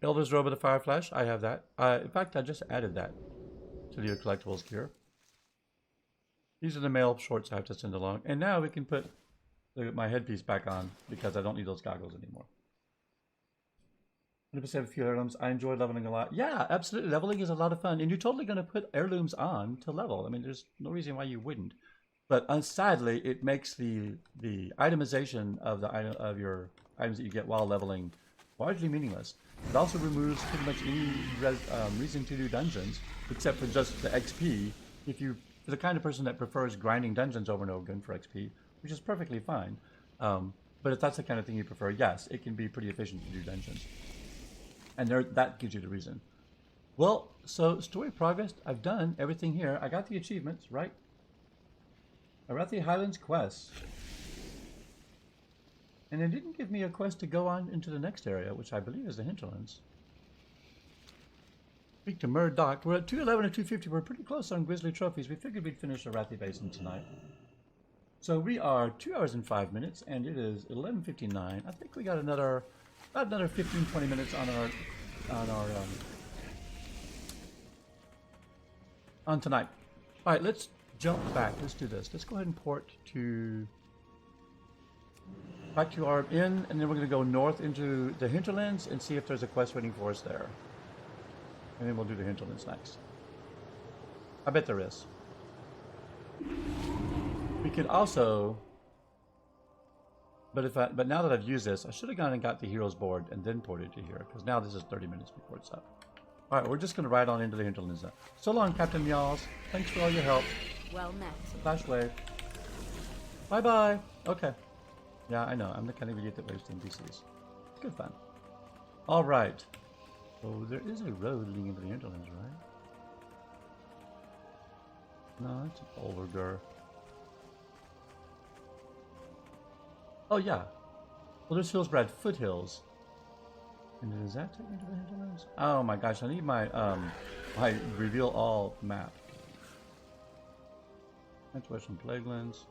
Elder's robe of the Fire Flash, I have that. In fact, I just added that to the collectibles gear. These are the male shorts I have to send along. And now we can put my headpiece back on because I don't need those goggles anymore. 100% a few heirlooms. I enjoy leveling a lot. Yeah, absolutely. Leveling is a lot of fun. And you're totally going to put heirlooms on to level. I mean, there's no reason why you wouldn't. But sadly, it makes the itemization of your items that you get while leveling largely meaningless. It also removes pretty much any reason to do dungeons, except for just the XP. If you, for the kind of person that prefers grinding dungeons over and over again for XP, which is perfectly fine. But if that's the kind of thing you prefer, yes, it can be pretty efficient to do dungeons. And that gives you the reason. Well, so story progress. I've done everything here. I got the achievements, right? Arathi Highlands quest. And it didn't give me a quest to go on into the next area, which I believe is the hinterlands. Speak to Murdoch. We're at 211 and 250. We're pretty close on Grizzly trophies. We figured we'd finish Arathi Basin tonight. So we are 2 hours and 5 minutes, and it is 11:59. I think we got about another 15-20 minutes on tonight. All right, let's jump back. Let's do this. Let's go ahead and port back to our inn, and then we're going to go north into the hinterlands and see if there's a quest waiting for us there. And then we'll do the hinterlands next. I bet there is. We could also, but now that I've used this, I should have gone and got the heroes board and then ported to here, because now this is 30 minutes before it's up. All right, we're just going to ride on into the hinterlands now. So long, Captain Meows. Thanks for all your help. Well met. Flash wave. Bye-bye. Okay. Yeah, I know. I'm the kind of idiot that waves NPCs. It's good fun. All right. So there is a road leading into the hinterlands, right? No, it's an Olvergur. Oh yeah. Well, there's Hillsbrad Foothills. And does that take me to the hinterlands? Oh my gosh, I need my my reveal all map. That's Western Plaguelands.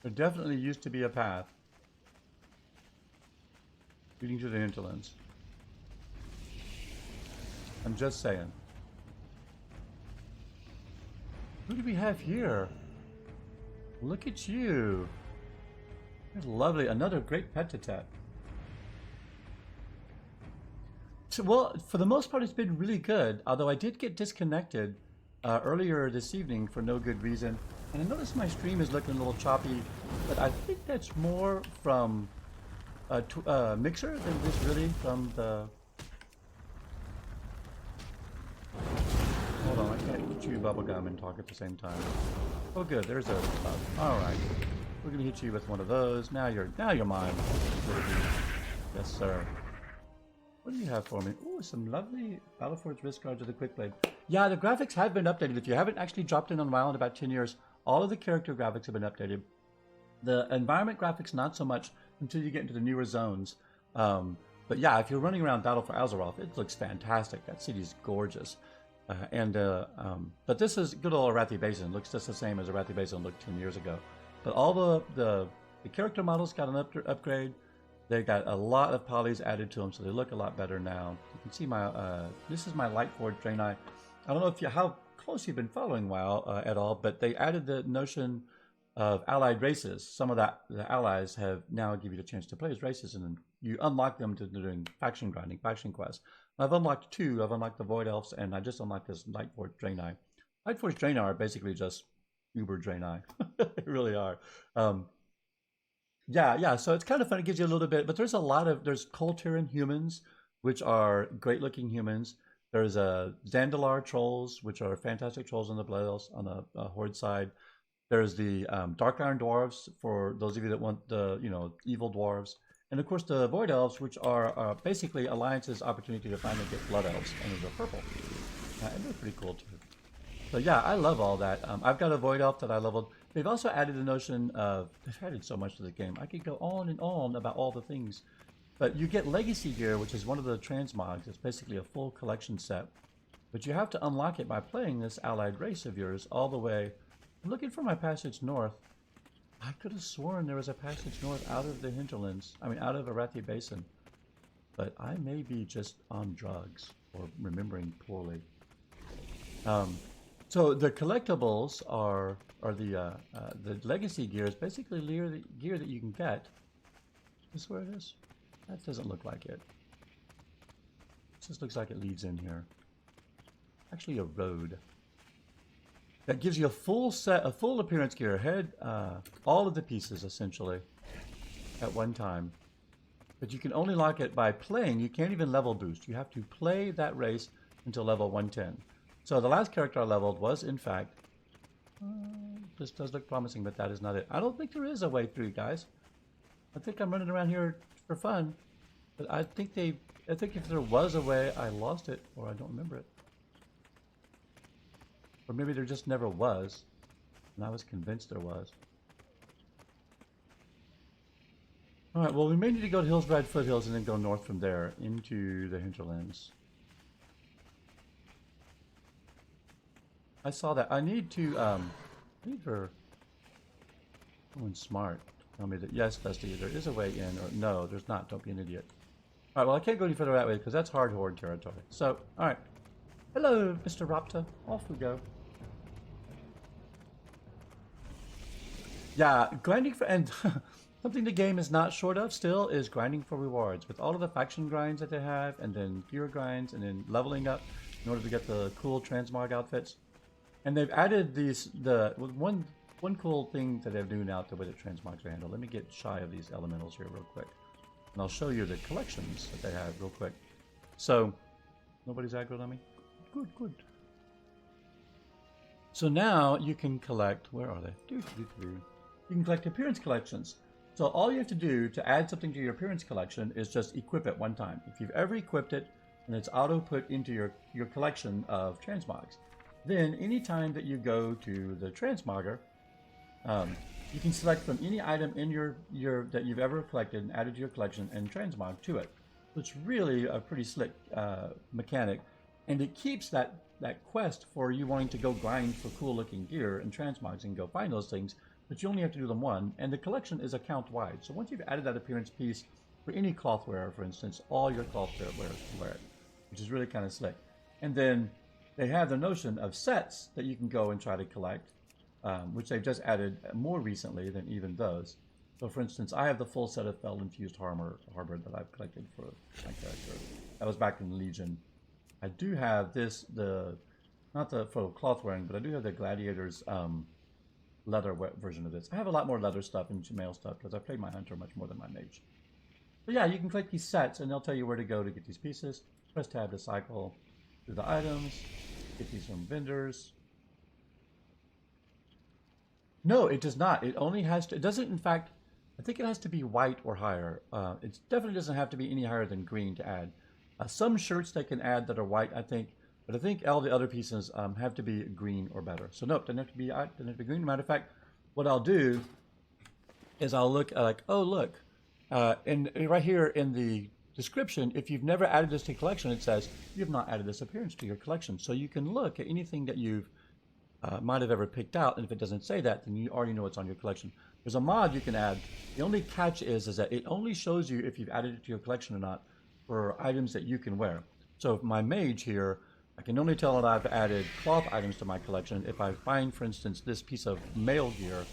There definitely used to be a path leading to the hinterlands. I'm just saying. Who do we have here? Look at you. That's lovely. Another great Pet-a-Tet. So, well, for the most part, it's been really good. Although I did get disconnected earlier this evening for no good reason. And I noticed my stream is looking a little choppy. But I think that's more from Mixer than this really from the... Hold on, I can't chew bubblegum and talk at the same time. Oh good, there's a... Alright. We're gonna hit you with one of those. Now you're mine. Yes, sir. What do you have for me? Ooh, some lovely Battleforge wrist guards with a quick blade. Yeah, the graphics have been updated. If you haven't actually dropped in on WoW in about 10 years, all of the character graphics have been updated. The environment graphics, not so much until you get into the newer zones. But yeah, if you're running around Battle for Azeroth, it looks fantastic. That city's gorgeous. But this is good old Arathi Basin. Looks just the same as Arathi Basin looked 10 years ago. But all the character models got an upgrade. They got a lot of polys added to them, so they look a lot better now. You can see my this is my Lightforge Draenei. I don't know if how close you've been following WoW at all, but they added the notion of allied races. Some of the allies have now give you the chance to play as races, and then you unlock them to doing faction grinding, faction quests. I've unlocked 2. I've unlocked the Void Elves, and I just unlocked this Lightforge Draenei. Lightforge Draenei are basically just Uber Draenei. They really are. Yeah, so it's kind of fun. It gives you a little bit, but there's Coltiran humans, which are great-looking humans. There's Zandalar trolls, which are fantastic trolls on the Blood Elves, on the Horde side. There's the Dark Iron Dwarves, for those of you that want the, evil dwarves. And of course the Void Elves, which are basically Alliance's opportunity to finally get Blood Elves, and they're purple. And they're pretty cool too. So yeah, I love all that. I've got a Void Elf that I leveled. They've also added the notion of, they've added so much to the game. I could go on and on about all the things. But you get Legacy Gear, which is one of the transmogs. It's basically a full collection set. But you have to unlock it by playing this allied race of yours all the way. I'm looking for my passage north. I could have sworn there was a passage north out of the hinterlands. I mean, out of Arathi Basin. But I may be just on drugs or remembering poorly. So the collectibles are the legacy gear is basically gear that you can get. Is this where it is? That doesn't look like it. It just looks like it leads in here. Actually, a road. That gives you a full set, a full appearance gear, head, all of the pieces essentially, at one time. But you can only lock it by playing. You can't even level boost. You have to play that race until level 110. So the last character I leveled was, in fact, this does look promising, but that is not it. I don't think there is a way through, guys. I think I'm running around here for fun, but I think if there was a way, I lost it, or I don't remember it. Or maybe there just never was, and I was convinced there was. Alright, well we may need to go to Hillsbrad Foothills and then go north from there into the hinterlands. I saw that. I need to, I need for someone smart to tell me that, yes, Dusty, there is a way in, or no, there's not. Don't be an idiot. Alright, well I can't go any further that way because that's hard horde territory. So, alright. Hello, Mr. Raptor. Off we go. Yeah, grinding for, and something the game is not short of still is grinding for rewards. With all of the faction grinds that they have, and then gear grinds, and then leveling up in order to get the cool transmog outfits. And they've added these, one cool thing that they do now to the way that transmogs are handled. Let me get shy of these elementals here real quick. And I'll show you the collections that they have real quick. So, Nobody's aggroed on me? Good, good. So now you can collect, where are they? You can collect appearance collections. So all you have to do to add something to your appearance collection is just equip it one time. If you've ever equipped it, and it's auto put into your collection of transmogs. Then anytime that you go to the transmogger, you can select from any item in your that you've ever collected and added to your collection and transmog to it. So it's really a pretty slick mechanic, and it keeps that quest for you wanting to go grind for cool looking gear and transmogs and go find those things, but you only have to do them one, and the collection is account wide. So once you've added that appearance piece for any cloth wearer, for instance, all your cloth wearers can wear it, which is really kind of slick. And then they have the notion of sets that you can go and try to collect, which they've just added more recently than even those. So for instance, I have the full set of Fell Infused Armor that I've collected for my character. That was back in Legion. I do have this, not the for cloth wearing, but I do have the Gladiator's leather version of this. I have a lot more leather stuff and mail stuff because I played my Hunter much more than my Mage. But yeah, you can click these sets and they'll tell you where to go to get these pieces. Press tab to cycle through the items, get these from vendors. No, it does not. It only has to, it doesn't, in fact, I think it has to be white or higher. It definitely doesn't have to be any higher than green to add. Some shirts they can add that are white, I think, but I think all the other pieces have to be green or better. So nope, doesn't have to be green. Matter of fact, what I'll do is I'll look like, oh look, and right here in the description, if you've never added this to your collection, it says you have not added this appearance to your collection. So you can look at anything that you've might have ever picked out, and if it doesn't say that, then you already know it's on your collection. There's a mod you can add. The only catch is that it only shows you if you've added it to your collection or not for items that you can wear. So my Mage here, I can only tell that I've added cloth items to my collection if I find, for instance, this piece of mail gear.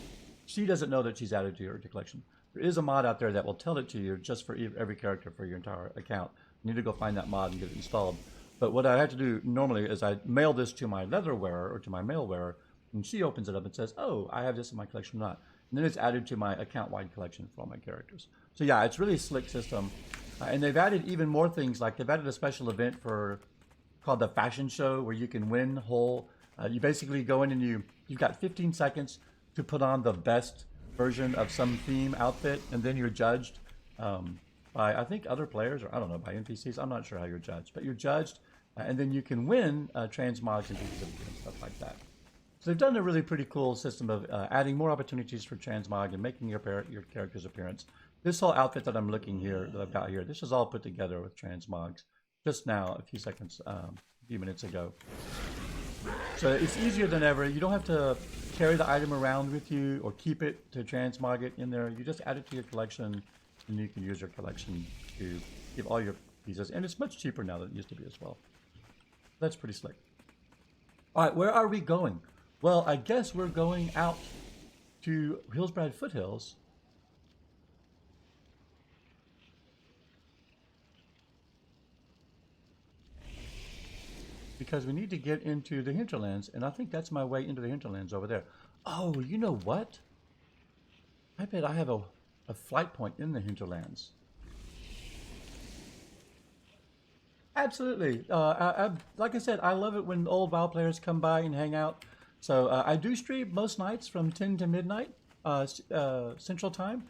She doesn't know that she's added to your collection. There is a mod out there that will tell it to you just for every character for your entire account. You need to go find that mod and get it installed. But what I have to do normally is I mail this to my leather wearer or to my mail wearer, and she opens it up and says, oh, I have this in my collection or not. And then it's added to my account-wide collection for all my characters. So yeah, it's really a slick system. And they've added even more things, like they've added a special event called the Fashion Show, where you can win whole. You basically go in and you've got 15 seconds to put on the best version of some theme outfit, and then you're judged by, I think, other players, or I don't know, by NPCs. I'm not sure how you're judged, but you're judged, and then you can win transmogs and pieces and stuff like that. So they've done a really pretty cool system of adding more opportunities for transmog and making your character's appearance. This whole outfit that I'm looking here, that I've got here, this is all put together with transmogs just now, a few minutes ago. So it's easier than ever. You don't have to carry the item around with you or keep it to transmog it in there. You just add it to your collection, and you can use your collection to give all your pieces. And it's much cheaper now than it used to be as well. That's pretty slick. All right, where are we going? Well, I guess we're going out to Hillsbrad Foothills. Because we need to get into the hinterlands, and I think that's my way into the hinterlands over there. Oh, you know what? I bet I have a flight point in the hinterlands. Absolutely. Like I said, I love it when old WoW players come by and hang out. So I do stream most nights from 10 to midnight Central Time.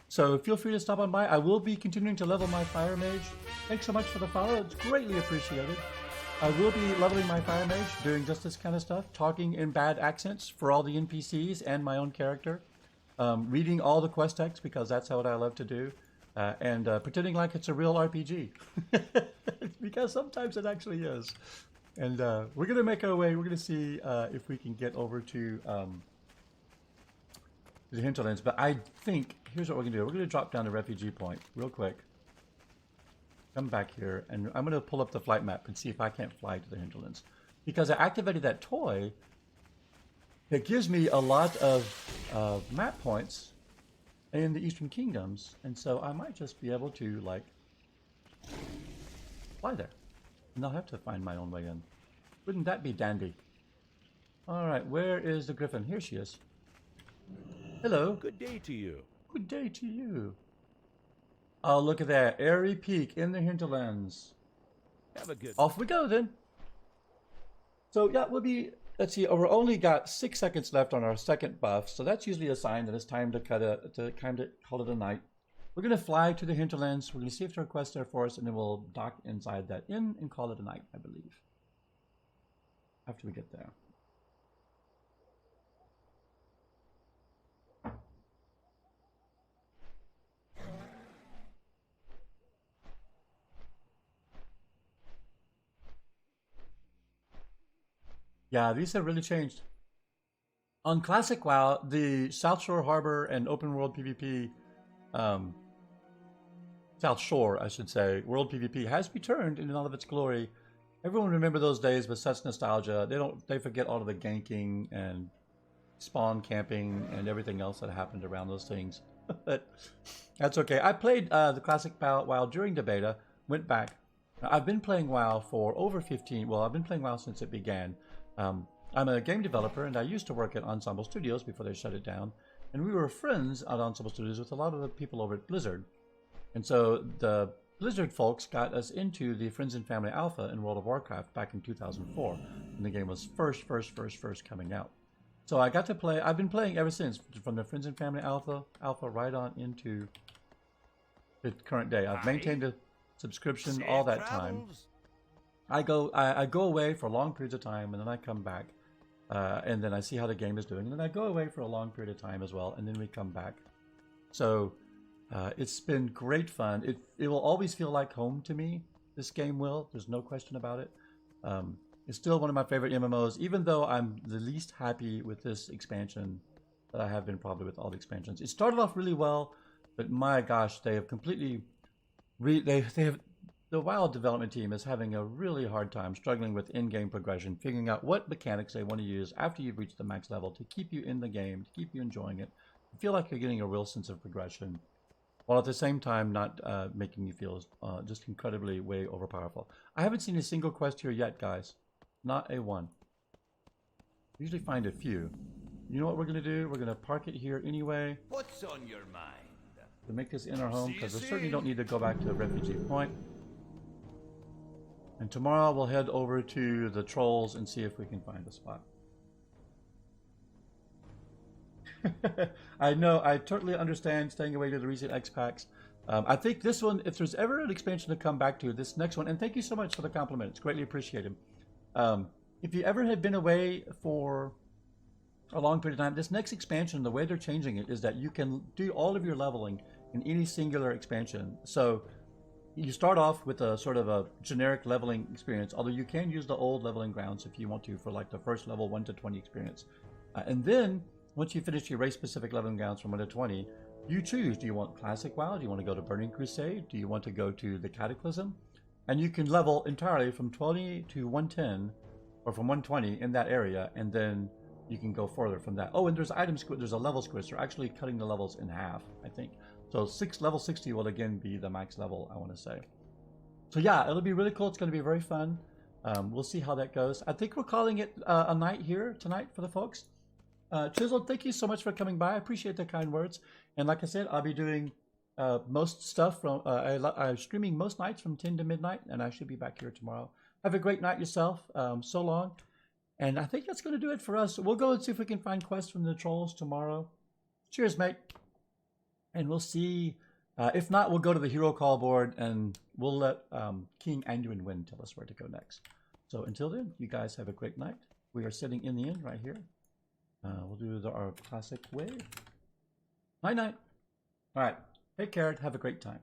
So feel free to stop on by. I will be continuing to level my Fire Mage. Thanks so much for the follow. It's greatly appreciated. I will be leveling my Fire Mage, doing just this kind of stuff, talking in bad accents for all the NPCs and my own character, reading all the quest text because that's what I love to do, and pretending like it's a real RPG, because sometimes it actually is. And we're going to make our way. We're going to see if we can get over to the hinterlands. But I think, here's what we're going to do. We're going to drop down to Refugee Point real quick. Come back here, and I'm going to pull up the flight map and see if I can't fly to the hinterlands. Because I activated that toy that gives me a lot of map points in the Eastern Kingdoms. And so I might just be able to, like, fly there. And I'll have to find my own way in. Wouldn't that be dandy? All right, where is the Griffin? Here she is. Hello. Good day to you. Good day to you. Oh, look at that. Airy Peak in the hinterlands. Have a good Off we go then. So yeah, we'll be, let's see, we're only got 6 seconds left on our second buff, so that's usually a sign that it's time to call it a night. We're gonna fly to the hinterlands. We're gonna see if there are quests there for us, and then we'll dock inside that inn and call it a night, I believe. After we get there. Yeah, these have really changed. On Classic WoW, the South Shore Harbor and Open World PvP, South Shore, I should say, World PvP has returned in all of its glory. Everyone remember those days with such nostalgia. They forget all of the ganking and spawn camping and everything else that happened around those things. But that's okay. I played the Classic WoW during the beta, went back. I've been playing WoW for over 15, well, I've been playing WoW since it began. I'm a game developer, and I used to work at Ensemble Studios before they shut it down. And we were friends at Ensemble Studios with a lot of the people over at Blizzard. And so the Blizzard folks got us into the Friends and Family Alpha in World of Warcraft back in 2004, when the game was first coming out. So I got to play, I've been playing ever since, from the Friends and Family Alpha right on into the current day. I've maintained a subscription all that time. I go away for long periods of time, and then I come back, and then I see how the game is doing, and then I go away for a long period of time as well, and then we come back. So it's been great fun. It will always feel like home to me. This game will. There's no question about it. It's still one of my favorite MMOs, even though I'm the least happy with this expansion that I have been probably with all the expansions. It started off really well, but my gosh, they have completely the WoW development team is having a really hard time struggling with in-game progression, figuring out what mechanics they want to use after you've reached the max level to keep you in the game, to keep you enjoying it, to feel like you're getting a real sense of progression, while at the same time not making you feel just incredibly way overpowerful. I haven't seen a single quest here yet, guys. Not a one. Usually find a few. You know what we're going to do? We're going to park it here anyway. What's on your mind? To make this inner home, because we certainly don't need to go back to the refugee point. And tomorrow we'll head over to the trolls and see if we can find a spot. I know, I totally understand staying away to the recent X packs. I think this one, if there's ever an expansion to come back to, this next one, and thank you so much for the compliment, it's greatly appreciated. If you ever had been away for a long period of time, this next expansion, the way they're changing it is that you can do all of your leveling in any singular expansion. So you start off with a sort of a generic leveling experience, although you can use the old leveling grounds if you want to for like the first level 1 to 20 experience. And then once you finish your race-specific leveling grounds from 1 to 20, you choose, do you want Classic WoW? Do you want to go to Burning Crusade? Do you want to go to the Cataclysm? And you can level entirely from 20 to 110, or from 120 in that area, and then you can go further from that. Oh, and there's there's a level squiz. They're actually cutting the levels in half, I think. So level 60 will again be the max level, I want to say. So yeah, it'll be really cool. It's going to be very fun. We'll see how that goes. I think we're calling it a night here tonight for the folks. Chiseled, thank you so much for coming by. I appreciate the kind words. And like I said, I'll be doing most stuff from, I'm streaming most nights from 10 to midnight, and I should be back here tomorrow. Have a great night yourself. So long. And I think that's going to do it for us. We'll go and see if we can find quests from the trolls tomorrow. Cheers, mate. And we'll see. If not, we'll go to the hero call board, and we'll let King Anduin Win tell us where to go next. So until then, you guys have a great night. We are sitting in the inn right here. We'll do our classic way. Night night. All right. Take care. Have a great time.